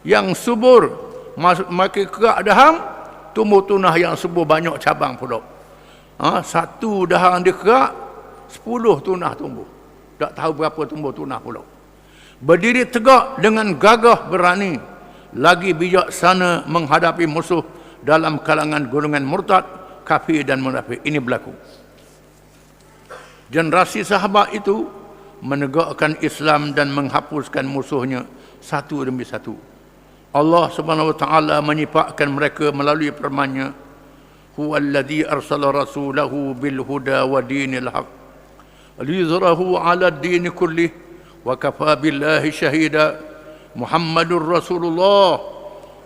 yang subur. Makin kerak dahan, tumbuh tunas yang subur, banyak cabang pula. Satu dahan dia kerak, 10 tunas tumbuh. Tak tahu berapa tumbuh tunas pula. Berdiri tegak dengan gagah berani, lagi bijaksana menghadapi musuh dalam kalangan golongan murtad, kafir dan munafik. Ini berlaku. Generasi sahabat itu menegakkan Islam dan menghapuskan musuhnya satu demi satu. Allah Subhanahu wa taala menyifatkan mereka melalui firman-Nya, "Huwallazi arsala rasulahu bil huda wa dinil haq liyuzhirahu 'ala ad-din kullih wa kafa billahi shahida." Muhammadur Rasulullah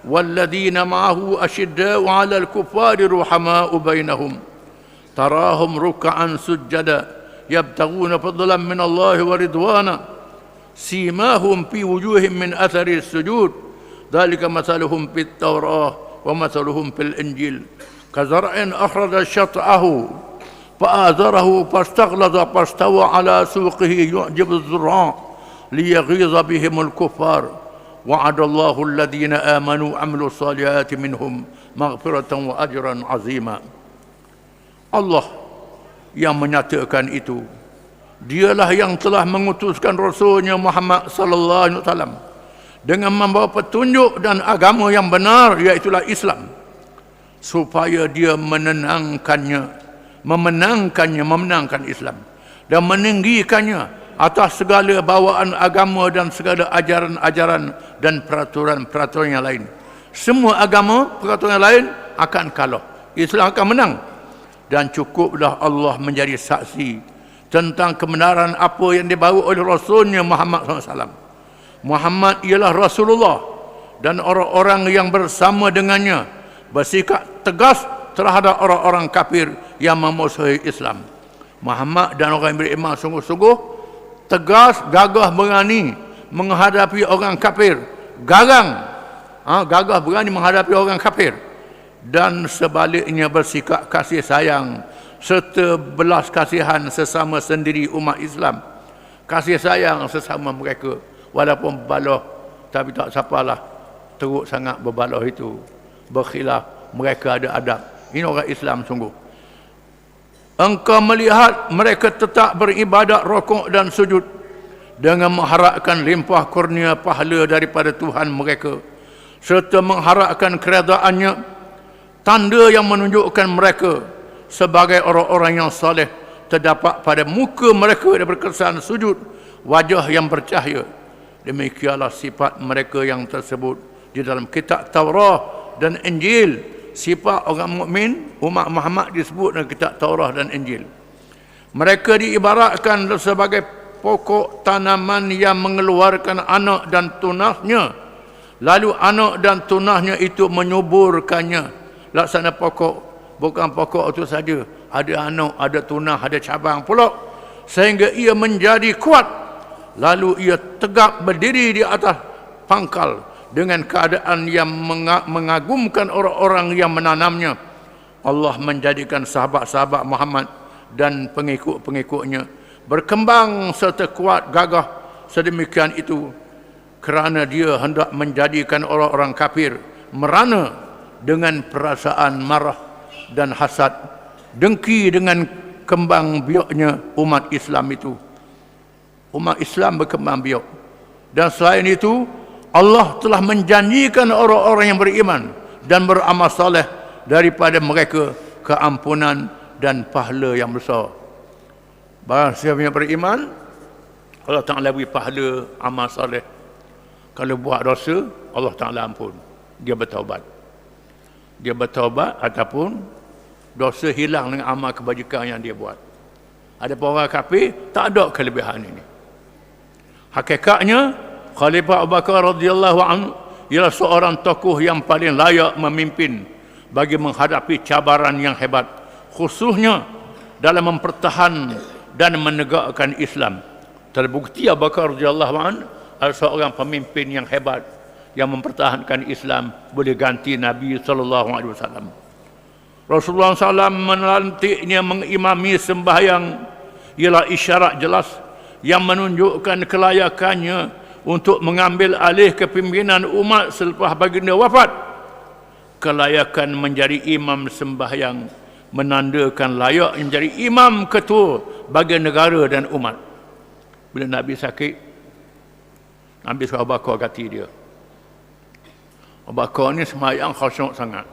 walladzina ma'ahu ashidda'u 'alal kuffari ruhama'u bainahum tarahum ruk'an sujada yabtaghuna fadlan min Allah wa ridwana simahum fi wujuhihim min athari sujud dzalika mathaluhum fit Taurah wa mathaluhum fil Injil kazar'in akhraja syat'ahu fa'azarahu fastaghlaza fastawa ala suqihi yu'jibu az-zurra liyaghiza bihimul kuffar wa'adallahu alladhina amanu 'amilus salihati minhum maghfiratan wa ajran 'azima. Allah yang menyatakan itu, dialah yang telah mengutuskan Rasulnya Muhammad sallallahu alaihi wasallam dengan membawa petunjuk dan agama yang benar, iaitulah Islam, supaya dia memenangkan Islam dan meninggikannya atas segala bawaan agama dan segala ajaran-ajaran dan peraturan-peraturan yang lain. Semua agama, peraturan yang lain akan kalah, Islam akan menang. Dan cukuplah Allah menjadi saksi tentang kebenaran apa yang dibawa oleh Rasulnya Muhammad SAW. Muhammad ialah Rasulullah, dan orang-orang yang bersama dengannya bersikap tegas terhadap orang-orang kafir yang memusuhi Islam. Muhammad dan orang yang beriman sungguh-sungguh tegas, gagah berani menghadapi orang kafir, gagah berani menghadapi orang kafir, dan sebaliknya bersikap kasih sayang serta belas kasihan sesama sendiri umat Islam. Kasih sayang sesama mereka, walaupun berbalah, tapi tak sapalah teruk sangat berbalah itu, berkhilaf, mereka ada adab. Ini orang Islam sungguh. Engkau melihat mereka tetap beribadat rukuk dan sujud dengan mengharapkan limpah kurnia pahala daripada Tuhan mereka, serta mengharapkan keredaannya. Tanda yang menunjukkan mereka sebagai orang-orang yang saleh terdapat pada muka mereka yang berkesan sujud, wajah yang bercahaya. Demikianlah sifat mereka yang tersebut di dalam kitab Taurah dan Injil. Sifat orang mukmin umat Muhammad disebut dalam kitab Taurah dan Injil. Mereka diibaratkan sebagai pokok tanaman yang mengeluarkan anak dan tunasnya, lalu anak dan tunasnya itu menyuburkannya. Laksana pokok, bukan pokok itu saja, ada anak, ada tunas, ada cabang pula, sehingga ia menjadi kuat, lalu ia tegak berdiri di atas pangkal dengan keadaan yang mengagumkan orang-orang yang menanamnya. Allah menjadikan sahabat-sahabat Muhammad dan pengikut-pengikutnya berkembang serta kuat gagah sedemikian itu kerana dia hendak menjadikan orang-orang kafir merana dengan perasaan marah dan hasad, dengki dengan kembang biaknya umat Islam itu. Umat Islam berkembang biak. Dan selain itu, Allah telah menjanjikan orang-orang yang beriman dan beramal soleh daripada mereka keampunan dan pahala yang besar. Barang siapa yang beriman, Allah Ta'ala beri pahala amal soleh. Kalau buat dosa, Allah Ta'ala ampun. Dia bertaubat. Dia bertaubat ataupun dosa hilang dengan amal kebajikan yang dia buat. Ada orang kafir tak ada kelebihan ini. Hakikatnya Khalifah Abu Bakar radhiyallahu anhu ialah seorang tokoh yang paling layak memimpin bagi menghadapi cabaran yang hebat, khususnya dalam mempertahan dan menegakkan Islam. Terbukti Abu Bakar radhiyallahu anhu adalah seorang pemimpin yang hebat yang mempertahankan Islam, boleh ganti Nabi sallallahu alaihi wasallam. Rasulullah SAW melantiknya mengimami sembahyang ialah isyarat jelas yang menunjukkan kelayakannya untuk mengambil alih kepimpinan umat selepas baginda wafat. Kelayakan menjadi imam sembahyang menandakan layak menjadi imam ketua bagi negara dan umat. Bila Nabi sakit, Nabi suruh Abu Bakar ganti dia. Abu Bakar ni sembahyang khusyuk sangat.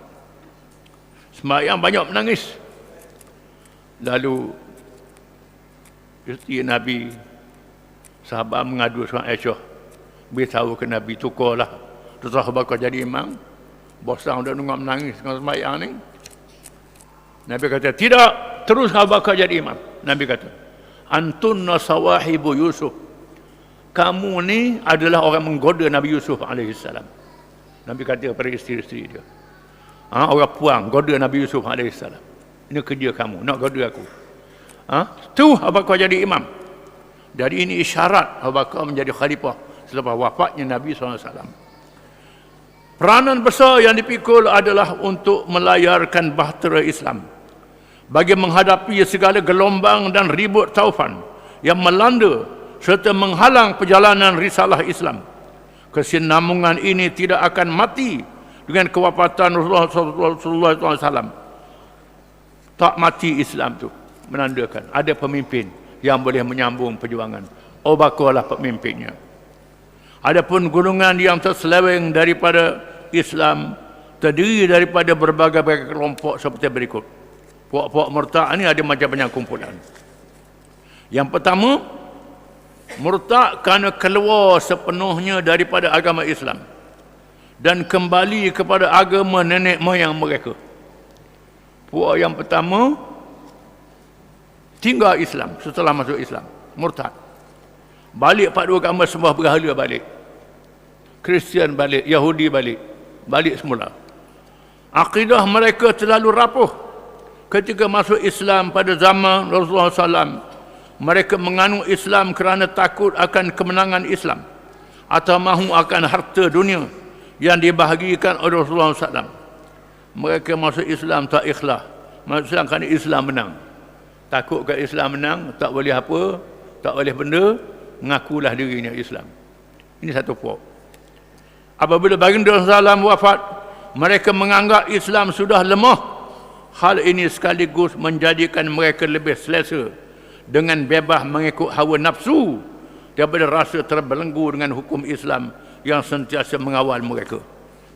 Sembahyang banyak menangis. Lalu isteri Nabi, sahabat mengadu sama Aisyah, beritahu ke Nabi, tukarlah Tuan Abu Bakar jadi imam. Bosan dah nunggu menangis dengan sembahyang ni. Nabi kata, tidak, terus Abu Bakar jadi imam. Nabi kata, antunna sawahibu Yusuf. Kamu ni adalah orang menggoda Nabi Yusuf AS. Nabi kata kepada isteri-isteri dia, orang puang goda Nabi Yusuf AS. Ini kerja kamu, nak goda aku. Tu Abu Bakar jadi imam. Jadi ini isyarat Abu Bakar menjadi khalifah selepas wafatnya Nabi SAW. Peranan besar yang dipikul adalah untuk melayarkan bahtera Islam bagi menghadapi segala gelombang dan ribut taufan yang melanda serta menghalang perjalanan risalah Islam. Kesinambungan ini tidak akan mati dengan kewafatan Rasulullah SAW. Tak mati Islam tu menandakan ada pemimpin yang boleh menyambung perjuangan. Abu Bakarlah pemimpinnya. Adapun golongan yang terseleweng daripada Islam terdiri daripada berbagai-bagai kelompok seperti berikut. Puak-puak murtad ini ada macam-macam kumpulan. Yang pertama, murtad kerana keluar sepenuhnya daripada agama Islam dan kembali kepada agama nenek moyang mereka. Puak yang pertama tinggal Islam setelah masuk Islam, murtad. Balik pada agama sembah berhala balik. Kristian balik, Yahudi balik semula. Akidah mereka terlalu rapuh. Ketika masuk Islam pada zaman Rasulullah SAW, mereka menganut Islam kerana takut akan kemenangan Islam atau mahu akan harta dunia yang dibahagikan oleh Rasulullah SAW. Mereka masuk Islam tak ikhlas. Masuk Islam kerana Islam menang. Takut ke Islam menang, tak boleh apa, tak boleh benda, mengakulah dirinya Islam. Ini satu puak. Apabila baginda Rasulullah SAW wafat, mereka menganggap Islam sudah lemah. Hal ini sekaligus menjadikan mereka lebih selesa dengan bebas mengikut hawa nafsu daripada rasa terbelenggu dengan hukum Islam yang sentiasa mengawal mereka.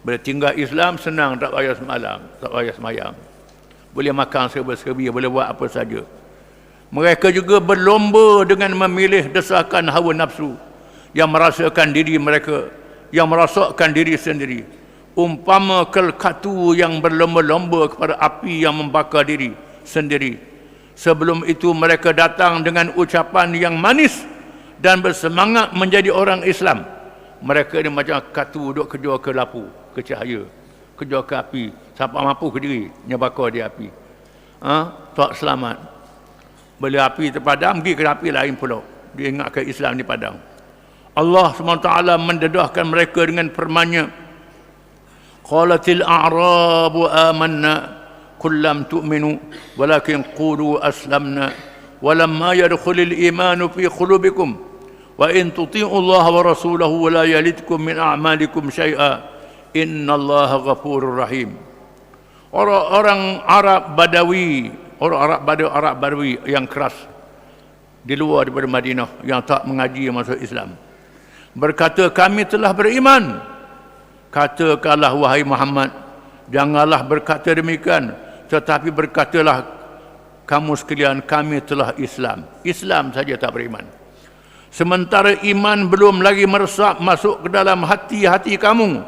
Bila tinggal Islam, senang, tak payah semalam, tak payah semayang. Boleh makan serba-serbi, boleh buat apa saja. Mereka juga berlomba dengan memilih desakan hawa nafsu yang merasakan diri mereka, yang merasakkan diri sendiri. Umpama kelkatu yang berlomba-lomba kepada api yang membakar diri sendiri. Sebelum itu mereka datang dengan ucapan yang manis dan bersemangat menjadi orang Islam. Mereka ni macam katu duk kejar ke lapu, ke cahaya, kejar ke api. Siapa mampu ke diri, nyabakar dia api. Tak selamat. Bila api terpadam, pergi ke api lain pula. Dia ingat ke Islam ni padam. Allah SWT mendedahkan mereka dengan firman-Nya. Qalatil a'rabu amanna qul lam tu'minu walakin qulu aslamna walamma yadkhulul imanu fi qulubikum wa in tuti'u Allah wa rasulahu wa la yalidkum min a'malikum syai'a innallaha ghafurur rahim. Orang-orang Arab Badawi, Arab Badawi yang keras di luar daripada Madinah yang tak mengaji masuk Islam berkata, kami telah beriman. Katakanlah wahai Muhammad, janganlah berkata demikian, tetapi berkatalah kamu sekalian, kami telah Islam. Islam saja tak beriman. Sementara iman belum lagi meresap masuk ke dalam hati-hati kamu.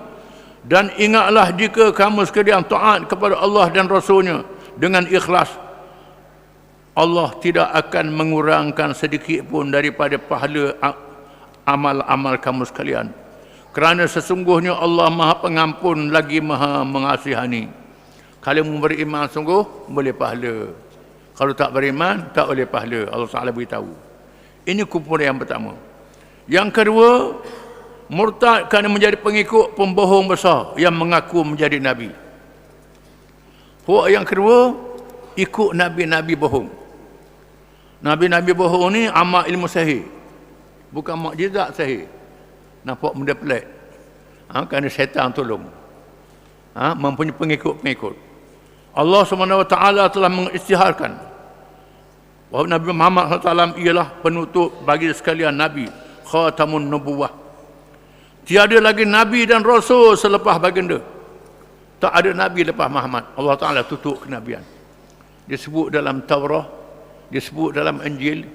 Dan ingatlah jika kamu sekalian taat kepada Allah dan Rasul-Nya dengan ikhlas, Allah tidak akan mengurangkan sedikit pun daripada pahala amal-amal kamu sekalian. Kerana sesungguhnya Allah Maha Pengampun lagi Maha Mengasihani. Kalau beriman sungguh, boleh pahala. Kalau tak beriman, tak boleh pahala. Allah Ta'ala beritahu. Ini kumpulan yang pertama. Yang kedua, murtad kerana menjadi pengikut pembohong besar yang mengaku menjadi Nabi. Puak yang kedua, ikut Nabi-Nabi bohong. Nabi-Nabi bohong ni amal ilmu sahih. Bukan mukjizat sahih. Nampak benda pelik. Kerana syaitan tolong. Mempunyai pengikut-pengikut. Allah SWT telah mengisytiharkan bahawa Nabi Muhammad SAW ialah penutup bagi sekalian Nabi, khatamun nubuwah. Tiada lagi Nabi dan Rasul selepas baginda. Tak ada Nabi lepas Muhammad. Allah Ta'ala tutup kenabian. Disebut dalam Taurah, disebut dalam Injil,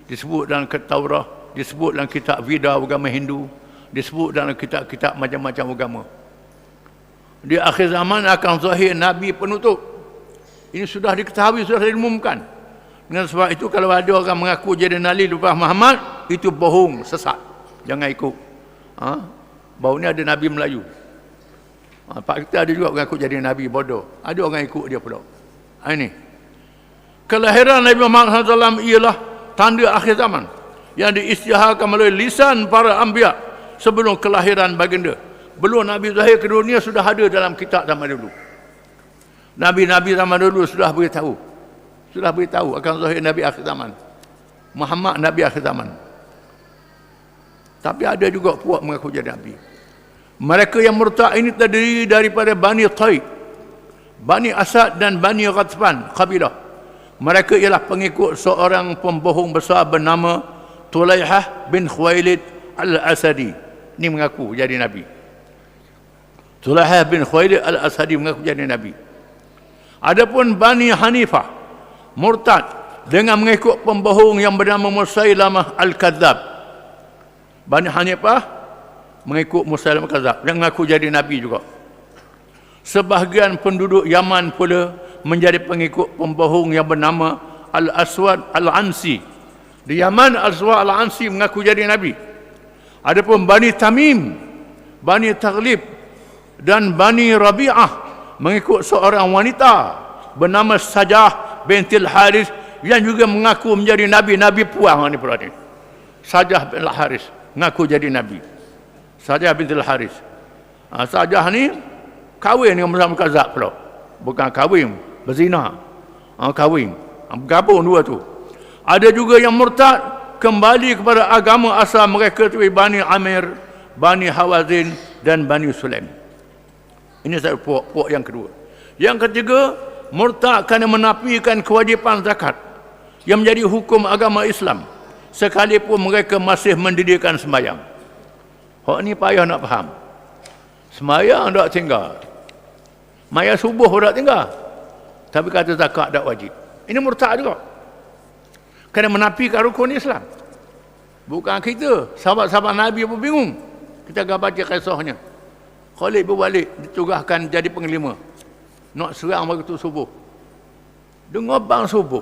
disebut dalam Taurah, disebut dalam kitab Veda agama Hindu, disebut dalam kitab-kitab macam-macam agama. Di akhir zaman akan zahir Nabi penutup. Ini sudah diketahui, sudah diumumkan. Dengan sebab itu kalau ada orang mengaku jadi Nabi lepas Muhammad, itu bohong, sesat. Jangan ikut. Baru ni ada Nabi Melayu. Pak kita ada juga mengaku jadi Nabi bodoh. Ada orang ikut dia pula. Ini. Kelahiran Nabi Muhammad SAW ialah tanda akhir zaman yang diisytiharkan melalui lisan para anbiya sebelum kelahiran baginda. Belum Nabi zahir ke dunia sudah ada dalam kitab zaman dulu. Nabi-Nabi zaman dulu sudah beritahu. Sudah beritahu akan zahir Nabi akhir zaman. Muhammad Nabi akhir zaman. Tapi ada juga puak mengaku jadi Nabi. Mereka yang murtad ini terdiri daripada Bani Taib, Bani Asad dan Bani Ghatfan, kabilah. Mereka ialah pengikut seorang pembohong besar bernama Tulaihah bin Khuwailid Al-Asadi. Ini mengaku jadi Nabi. Tulaihah bin Khuwailid Al-Asadi mengaku jadi Nabi. Adapun Bani Hanifah murtad dengan mengikut pembohong yang bernama Musailamah Al-Kadzab. Bani Hanifah mengikut Musailamah Al-Kadzab yang mengaku jadi Nabi juga. Sebahagian penduduk Yaman pula menjadi pengikut pembohong yang bernama Al-Aswad Al-Ansi. Di Yaman, Al-Aswad Al-Ansi mengaku jadi Nabi. Adapun Bani Tamim, Bani Taghlib dan Bani Rabi'ah mengikut seorang wanita bernama Sajah bintil Haris yang juga mengaku menjadi Nabi. Nabi puang ni pula ni. Sajah bin Haris mengaku jadi Nabi. Sajah bintil Haris. Sajah ni kahwin dengan Musailamah Al-Kadzab pula. Bukan kahwin, berzina. Kahwin. Bergabung dua tu. Ada juga yang murtad kembali kepada agama asal mereka tu, Bani Amir, Bani Hawazin dan Bani Sulaim. Ini saya puak yang kedua. Yang ketiga, murtad kerana menafikan kewajipan zakat yang menjadi hukum agama Islam sekalipun mereka masih mendirikan sembahyang. Hak ni payah nak faham. Sembahyang tak tinggal. Maya subuh pun tak tinggal. Tapi kata zakat tak wajib. Ini murtad juga. Kerana menafikan rukun Islam. Bukan kita. Sahabat-sahabat Nabi pun bingung. Kita akan baca kisahnya. Khalid bin Walid ditugaskan jadi penglima. Nak serang waktu subuh. Dengar bang subuh.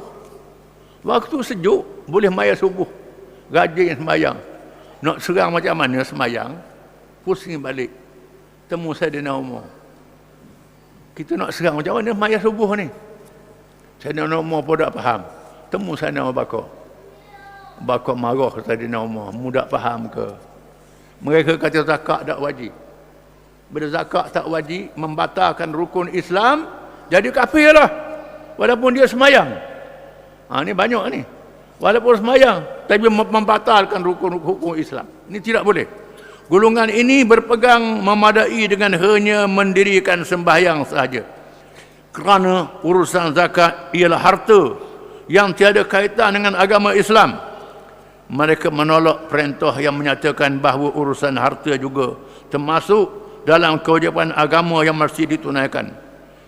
Waktu sejuk, boleh maya subuh. Rajin sembahyang. Nak serang macam mana sembahyang, pusing balik. Temu Saidina Umar. Kita nak serang macam mana maya subuh ni? Saidina Umar pun tak faham. Temu Saidina Abu Bakar. Bakar marah ke Saidina Umar. Mu tak faham ke? Mereka kata zakat tak wajib. Bila zakat tak wajib, membatalkan rukun Islam, jadi kafir lah. Walaupun dia semayang. Ni banyak ni. Walaupun semayang, tapi membatalkan rukun Islam. Ini tidak boleh. Golongan ini berpegang memadai dengan hanya mendirikan sembahyang sahaja. Kerana urusan zakat ialah harta yang tiada kaitan dengan agama Islam. Mereka menolak perintah yang menyatakan bahawa urusan harta juga termasuk dalam kewajipan agama yang mesti ditunaikan.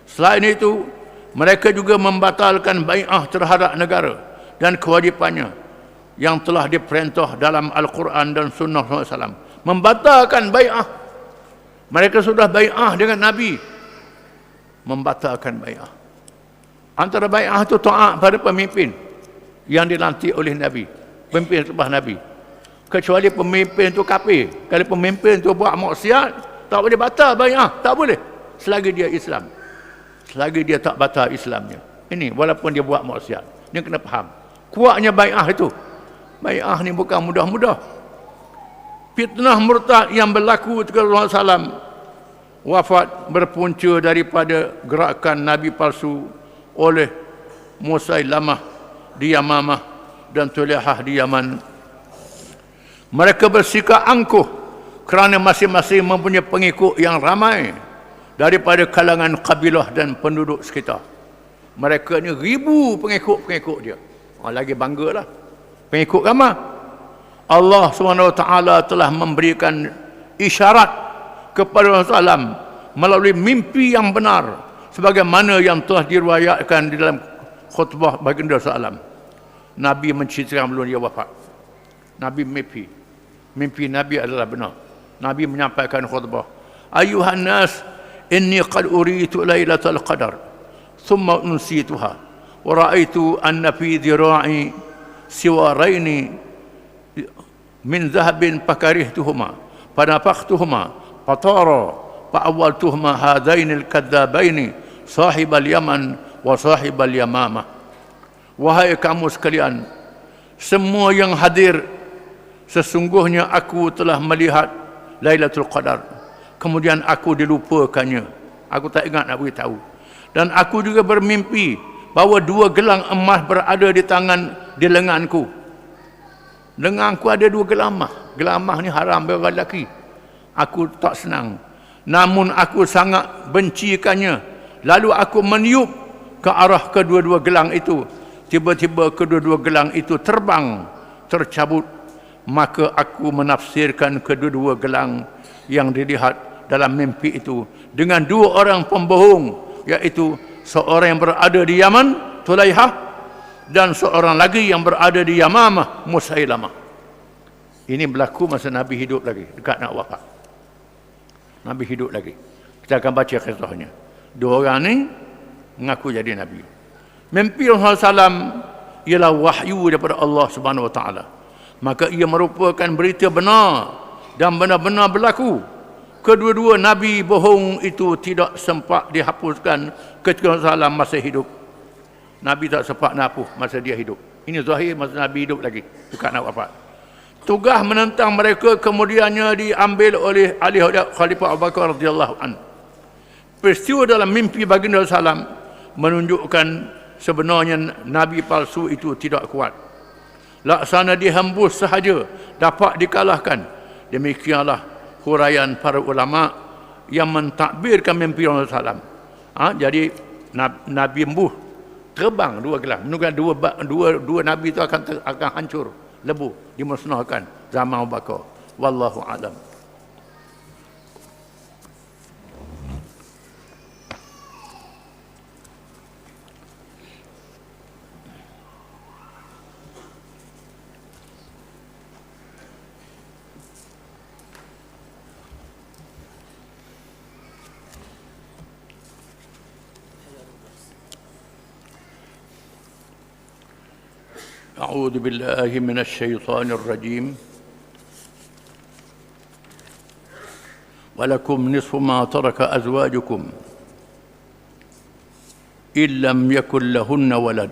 Selain itu, mereka juga membatalkan bai'ah terhadap negara dan kewajipannya yang telah diperintah dalam Al-Quran dan Sunnah SAW. Membatalkan bai'ah. Mereka sudah bai'ah dengan Nabi. Membatalkan bai'ah. Antara bai'ah itu taat pada pemimpin yang dilantik oleh Nabi. Pemimpin sebab Nabi. Kecuali pemimpin itu kafir. Kalau pemimpin itu buat maksiat, tak boleh batal bai'ah. Tak boleh. Selagi dia Islam. Selagi dia tak batal Islamnya. Ini walaupun dia buat maksiat. Dia kena faham. Kuatnya bai'ah itu. Bai'ah ni bukan mudah-mudah. Fitnah murtad yang berlaku ketika Rasulullah SAW wafat berpunca daripada gerakan Nabi palsu oleh Musailamah di Yamamah dan Tulihah di Yaman. Mereka bersikap angkuh kerana masing-masing mempunyai pengikut yang ramai daripada kalangan kabilah dan penduduk sekitar. Mereka ni ribu pengikut-pengikut dia. Lagi banggalah. Pengikut ramai. Allah SWT telah memberikan isyarat kepada Rasulullah SAW melalui mimpi yang benar sebagaimana yang telah diriwayatkan di dalam khutbah baginda SAW. Nabi menceritakan belum dia wafat. Nabi mimpi Nabi adalah benar. Nabi menyampaikan khutbah, ayuhan nas inni qad uritu lailatul qadar thumma unsituha wa ra'aitu anna fi dhira'i siwaraini min dhahabin fakarihtuhuma fanafaqtuhuma fatara fa'awwaltuhuma hadainil kadzabaini sahibal yaman wa sahibal yamamah. Wahai kamu sekalian, semua yang hadir, sesungguhnya aku telah melihat Lailatul Qadar. Kemudian aku dilupakannya. Aku tak ingat nak beritahu. Dan aku juga bermimpi bahawa dua gelang emas berada di lenganku. Lenganku ada dua gelang emas. Gelang emas ni haram bagi orang lelaki. Aku tak senang. Namun aku sangat bencikannya. Lalu aku meniup ke arah kedua-dua gelang itu. Tiba-tiba kedua-dua gelang itu terbang, tercabut. Maka aku menafsirkan kedua-dua gelang yang dilihat dalam mimpi itu dengan dua orang pembohong, iaitu seorang yang berada di Yaman, Tulaihah, dan seorang lagi yang berada di Yamamah, Musailamah. Ini berlaku masa Nabi hidup lagi, dekat nak wafat. Nabi hidup lagi. Kita akan baca kisahnya. Dua orang ni mengaku jadi Nabi. Mimpi Rasulullah SAW ialah wahyu daripada Allah Subhanahu Wa Taala. Maka ia merupakan berita benar dan benar-benar berlaku. Kedua-dua Nabi bohong itu tidak sempat dihapuskan ketika Rasulullah masih hidup. Nabi tak sempat nak hapus masa dia hidup. Ini zahir masa Nabi hidup lagi, dekat nak wafat. Tugas menentang mereka kemudiannya diambil oleh ahli Khalifah Abu Bakar radhiyallahu anhu. Peristiwa dalam mimpi baginda Rasulullah menunjukkan sebenarnya Nabi palsu itu tidak kuat. Laksana dihembus sahaja dapat dikalahkan. Demikianlah huraian para ulama yang mentadbirkan mimpi Rasulullah SAW. Jadi Nabi embuh terbang dua gelang. Menunjukkan dua Nabi itu akan hancur, lebuh, dimusnahkan zaman Abu Bakar. Wallahu a'lam. أعوذ بالله من الشيطان الرجيم. ولكم نصف ما ترك أزواجكم إن لم يكن لهن ولد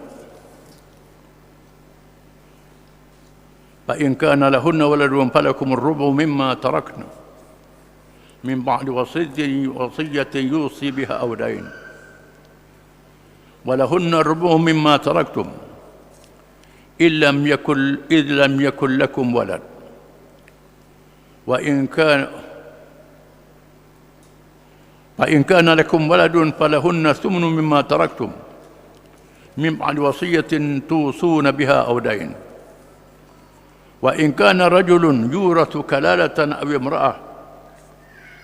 فإن كان لهن ولد فلكم الربع مما تركن من بعد وصية يوصي بها أو دين ولهن الربع مما تركتم إذ لم يكن لكم ولد فإن كان لكم ولد فلهن الثمن مما تركتم من بعد وصية توصون بها أو دين وإن كان رجل يورث كلالة أو امرأة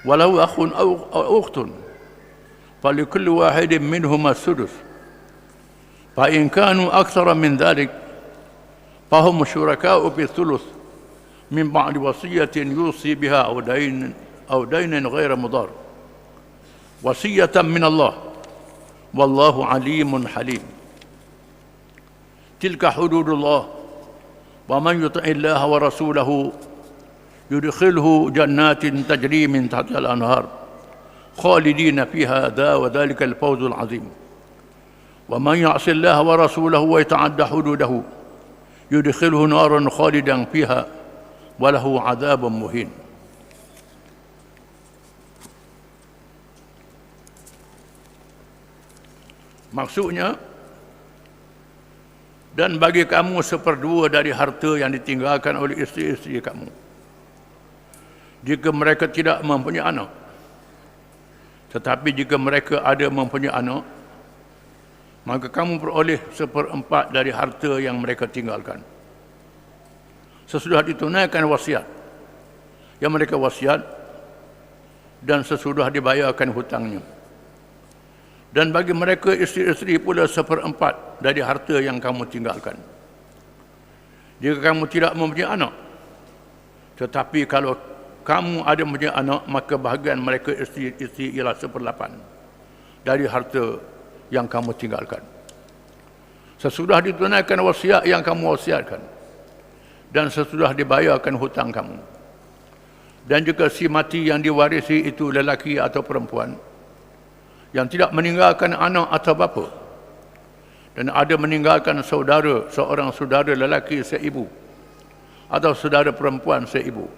وله أخ أو أخت فلكل واحد منهما السدس فإن كانوا أكثر من ذلك فهم شركاء في الثلث من بعد وصية يوصي بها أو دين غير مضار وصية من الله والله عليم حليم تلك حدود الله ومن يطع الله ورسوله يدخله جنات تجري من تحتها الأنهار خالدين فيها وذلك الفوز العظيم ومن يعص الله ورسوله ويتعدى حدوده يدخله نارا خالدا فيها وله عذاب مهين. Maksudnya, dan bagi kamu seperdua dari harta yang ditinggalkan oleh isteri-isteri kamu jika mereka tidak mempunyai anak. Tetapi jika mereka ada mempunyai anak, maka kamu peroleh seperempat dari harta yang mereka tinggalkan sesudah ditunaikan wasiat yang mereka wasiat dan sesudah dibayarkan hutangnya. Dan bagi mereka isteri-isteri pula seperempat dari harta yang kamu tinggalkan jika kamu tidak mempunyai anak. Tetapi kalau kamu ada mempunyai anak, maka bahagian mereka isteri-isteri ialah 1/8 dari harta yang kamu tinggalkan sesudah ditunaikan wasiat yang kamu wasiatkan dan sesudah dibayarkan hutang kamu. Dan jika si mati yang diwarisi itu lelaki atau perempuan yang tidak meninggalkan anak atau bapa dan ada meninggalkan seorang saudara lelaki seibu atau saudara perempuan seibu,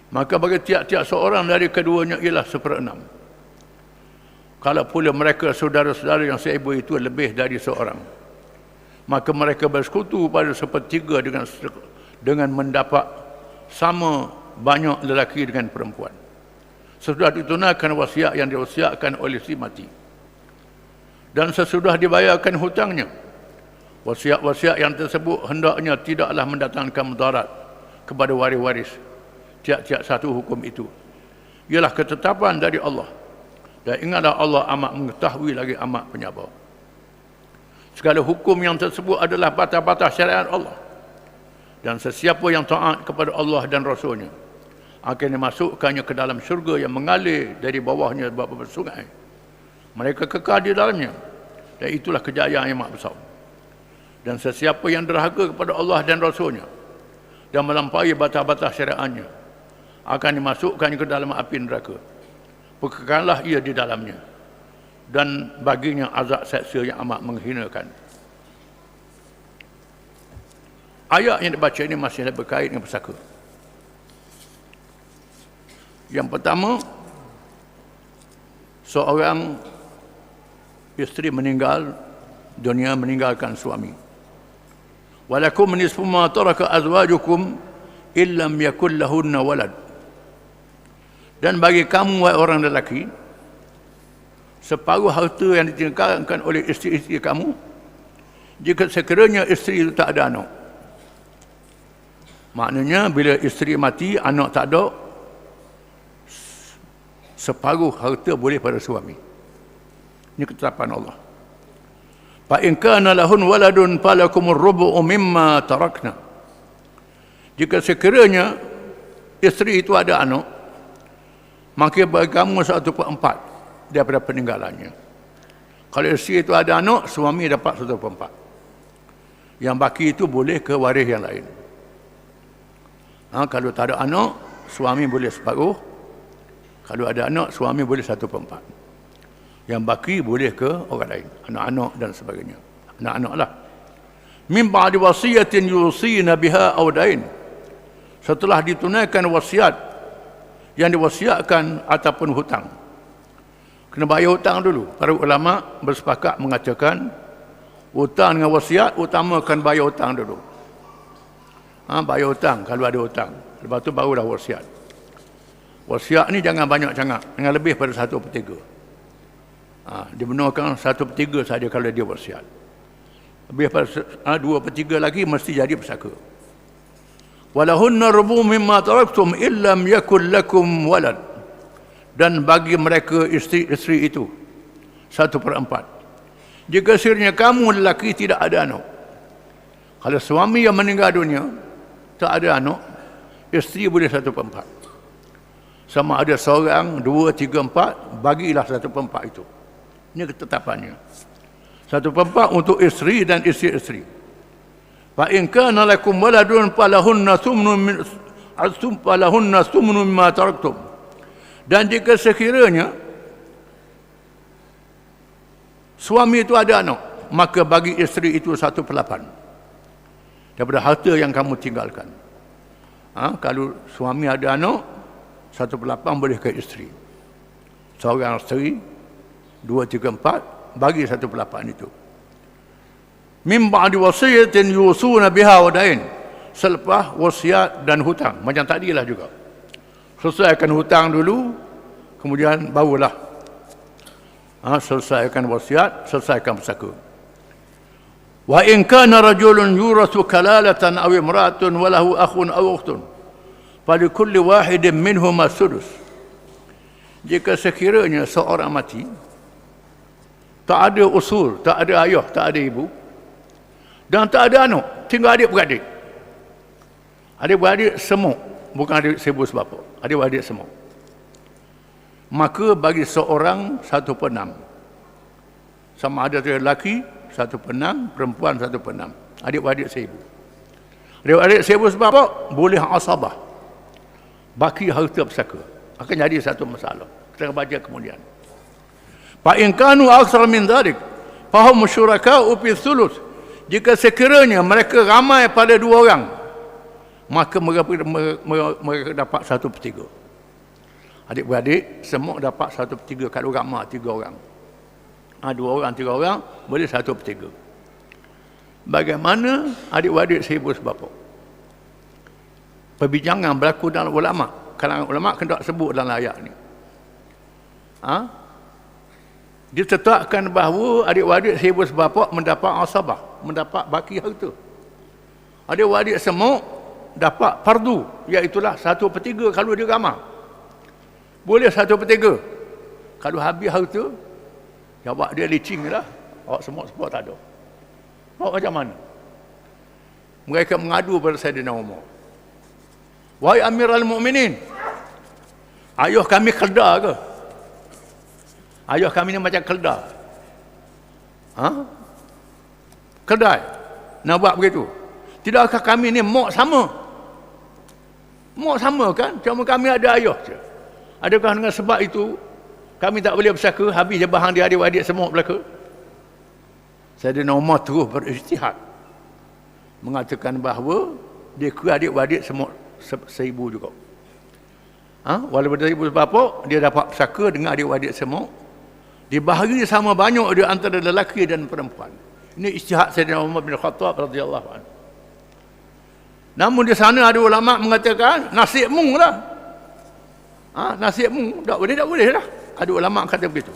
maka bagi tiap-tiap seorang dari keduanya ialah 1/6. Kalau pula mereka saudara-saudara yang seibu itu lebih dari seorang, maka mereka bersekutu pada 1/3 dengan mendapat sama banyak lelaki dengan perempuan sesudah ditunaikan wasiat yang diwasiatkan oleh si mati dan sesudah dibayarkan hutangnya. Wasiat-wasiat yang tersebut hendaknya tidaklah mendatangkan mudarat kepada waris-waris. Tiap-tiap satu hukum itu ialah ketetapan dari Allah, dan ingatlah Allah amat mengetahui lagi amat penyabar. Segala hukum yang tersebut adalah batas-batas syariat Allah, dan sesiapa yang taat kepada Allah dan Rasulnya akan dimasukkannya ke dalam syurga yang mengalir dari bawahnya beberapa sungai. Mereka kekal di dalamnya, dan itulah kejayaan yang amat besar. Dan sesiapa yang derhaka kepada Allah dan Rasulnya dan melampaui batas-batas syariatnya akan dimasukkannya ke dalam api neraka. Kekallah ia di dalamnya, dan baginya azab seksa yang amat menghinakan. Ayat yang dibaca ini masih berkait dengan pesaka. Yang pertama, seorang isteri meninggal dunia, meninggalkan suami. Walakum nisfu ma taraka azwajukum illam yakul lahunna walad. Dan bagi kamu, wahai orang lelaki, separuh harta yang ditinggalkan oleh isteri-isteri kamu jika sekiranya isteri itu tak ada anak. Maknanya bila isteri mati, anak tak ada, separuh harta boleh pada suami. Ini ketetapan Allah. Fa in kana lahun waladun falakumur rubu'u mimma tarakna. Jika sekiranya isteri itu ada anak, maka bagi kamu 1/4 daripada peninggalannya. Kalau isteri itu ada anak, suami dapat 1/4. Yang baki itu boleh ke waris yang lain. Kalau tak ada anak, suami boleh separuh. Kalau ada anak, suami boleh 1/4. Yang baki boleh ke orang lain, anak-anak dan sebagainya. Anak-anak lah. Min ba'di wasiyatin yusina biha aw dain. Setelah ditunaikan wasiat yang diwasiatkan ataupun hutang. Kena bayar hutang dulu. Para ulama bersepakat mengatakan hutang dengan wasiat utamakan bayar hutang dulu. Bayar hutang kalau ada hutang. Lepas tu barulah wasiat. Wasiat ni jangan banyak sangat, jangan lebih pada 1/3. Dibenarkan 1/3 saja kalau dia wasiat. Lebih pada 2/3 lagi mesti jadi pesaka. Walahunna rubu mimma taraktum illam yakul lakum walad. Dan bagi mereka isteri-isteri itu 1/4. Jika sekiranya kamu lelaki tidak ada anak. Kalau suami yang meninggal dunia tak ada anak, isteri boleh 1/4. Sama ada seorang, 2, 3, 4, bagilah 1/4 itu. Ini ketetapannya. 1/4 untuk isteri dan isteri-isteri. Fa in kana lakum waladun falahunna thumnu mimma taraktum. Dan jika sekiranya suami itu ada anak, maka bagi isteri itu 1/8 daripada harta yang kamu tinggalkan. Kalau suami ada anak, 1/8 boleh ke isteri. Seorang isteri, 2, 3, 4, bagi 1/8 itu. Min ba'di wasiyatin yusuna biha wa dain. Selepas wasiat dan hutang. Macam tadilah juga. Selesaikan hutang dulu, kemudian barulah selesaikan wasiat, selesaikan pesaka. Wa in kana rajulun yurasu kalalatan aw imra'atun wa lahu akhun aw ukhtun falikulli wahidin minhuma sudus. Jika sekiranya seorang mati, tak ada usul, tak ada ayah, tak ada ibu, dan tak ada anak, tinggal adik-beradik. Adik-beradik semua, bukan adik ibu sebapa, adik-beradik semua. Maka bagi seorang 1/6. Sama ada lelaki 1/6, perempuan 1/6. Adik-beradik seibu. Adik-beradik seibu sebapa boleh asabah. Baki harta pesaka. Akan jadi satu masalah. Kita akan baca kemudian. Fa in kanu aktsara min dzalik fa hum syuraka'u fi thuluth. Jika sekiranya mereka ramai pada 2 orang, maka mereka dapat 1/3. Adik-beradik semua dapat 1/3 kalau ramai 3 orang. 2 orang, 3 orang boleh 1/3. Bagaimana adik-beradik seibu sebapa? Perbincangan berlaku dalam ulama. Kalangan ulama kena sebut dalam ayat ni. Ditetapkan bahawa adik-beradik seibu sebapa mendapat asabah, mendapat baki harta. Adik-beradik semua dapat fardu, iaitulah 1/3 kalau dia ramai. Boleh 1/3. Kalau habis harta, jawab dia licin lah. Awak semua tak ada. Awak macam mana? Mereka mengadu pada Saidina Umar. Wahai Amirul Mukminin, ayah kami keldar ke? Ayah kami ni macam keldar. Keldar nak buat begitu? Tidakkah kami ni mok sama? Mok sama kan? Cuma kami ada ayah je. Adakah dengan sebab itu kami tak boleh bersaka, habis je bahan dia adik-adik semua belaka? Saidina Umar terus berijtihad mengatakan bahawa dia kira adik-adik semua seibu juga. Walaupun dari ibu bapa dia dapat pesaka dengan adik-adik semua, dibahagi sama banyak dia antara lelaki dan perempuan. Ini ijtihad Saidina Umar bin Khattab radhiyallahu anhu. Namun di sana ada ulama mengatakan nasibmu lah. Nasibmu tak boleh lah. Ada ulama kata begitu.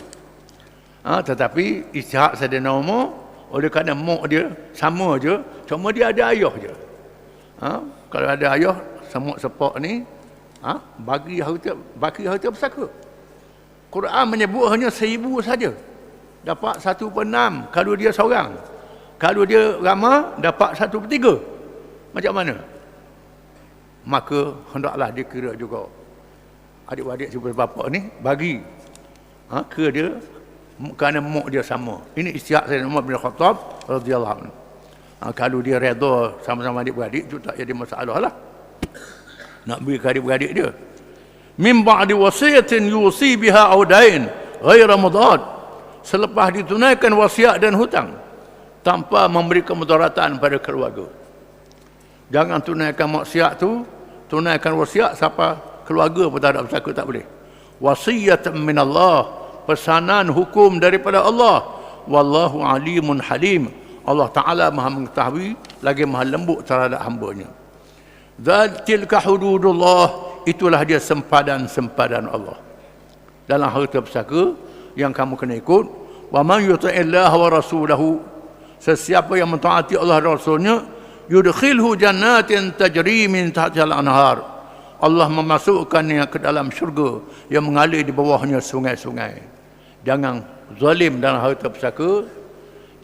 Tetapi ijtihad Saidina Umar oleh kerana mak dia sama je, cuma dia ada ayah je. Kalau ada ayah semua sepak ni, bagi harta pesaka. Quran menyebut hanya 1000 saja. Dapat 1/6 kalau dia seorang. Kalau dia ramai dapat 1/3. Macam mana? Maka hendaklah dikira juga adik-adik sebelah bapa ni bagi ke dia kerana mak dia sama. Ini ijtihad Saidina Umar bin Khattab radhiyallahu anhu. Kalau dia redha sama-sama adik-beradik, itu tak jadi masalah lah. Nak beri ke adik-beradik dia. Min ba'di wasiyatin yusi biha aw dain ghaira mudad. Selepas ditunaikan wasiat dan hutang tanpa memberi kemudaratan pada keluarga. Jangan tunaikan maksiat tu, tunaikan wasiat siapa keluarga pun tak ada bersaka, tak boleh. Wasiyatan min Allah, pesanan hukum daripada Allah. Wallahu alimun halim. Allah Ta'ala maha mengetahui lagi maha lembut terhadap hamba-Nya. Tilka hududullah, itulah dia sempadan-sempadan Allah dalam harta pusaka yang kamu kena ikut. Wa man yuti'illah wa rasulahu, sesiapa yang mentaati Allah dan Rasulnya, yudkhilhu jannatin tajri min tahtiha al-anhar, Allah memasukkannya ke dalam syurga yang mengalir di bawahnya sungai-sungai. Jangan zalim dalam harta pusaka,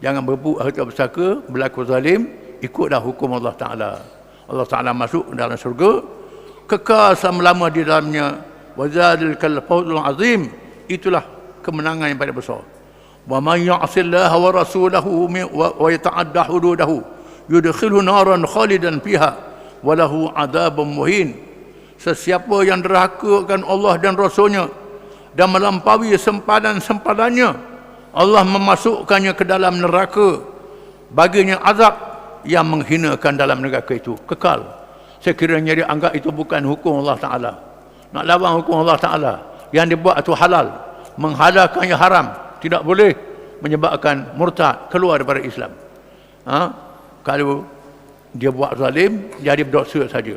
jangan berebut harta pusaka, berlaku zalim, ikutlah hukum Allah Ta'ala. Allah Ta'ala masuk dalam syurga, kekal selama-lama di dalamnya. Wa zalikal fawzul azim, itulah kemenangan yang paling besar. Wa man ya'sillaha wa rasulahu wa yata'adda hududahu yudkhilhu naran khalidan fiha wa lahu 'adzabun muhin. Sesiapa yang derhakakan Allah dan Rasulnya dan melampaui sempadan-sempadannya, Allah memasukkannya ke dalam neraka, baginya azab yang menghinakan dalam neraka itu, kekal. Sekiranya dia anggap itu bukan hukum Allah Ta'ala, nak lawan hukum Allah Ta'ala, yang dibuat itu halal, menghalalkannya haram, tidak boleh, menyebabkan murtad, keluar daripada Islam. Kalau dia buat zalim, jadi berdosa saja.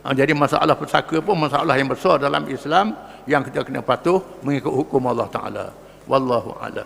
Jadi masalah pusaka pun masalah yang besar dalam Islam yang kita kena patuh mengikut hukum Allah Ta'ala. Wallahu a'lam.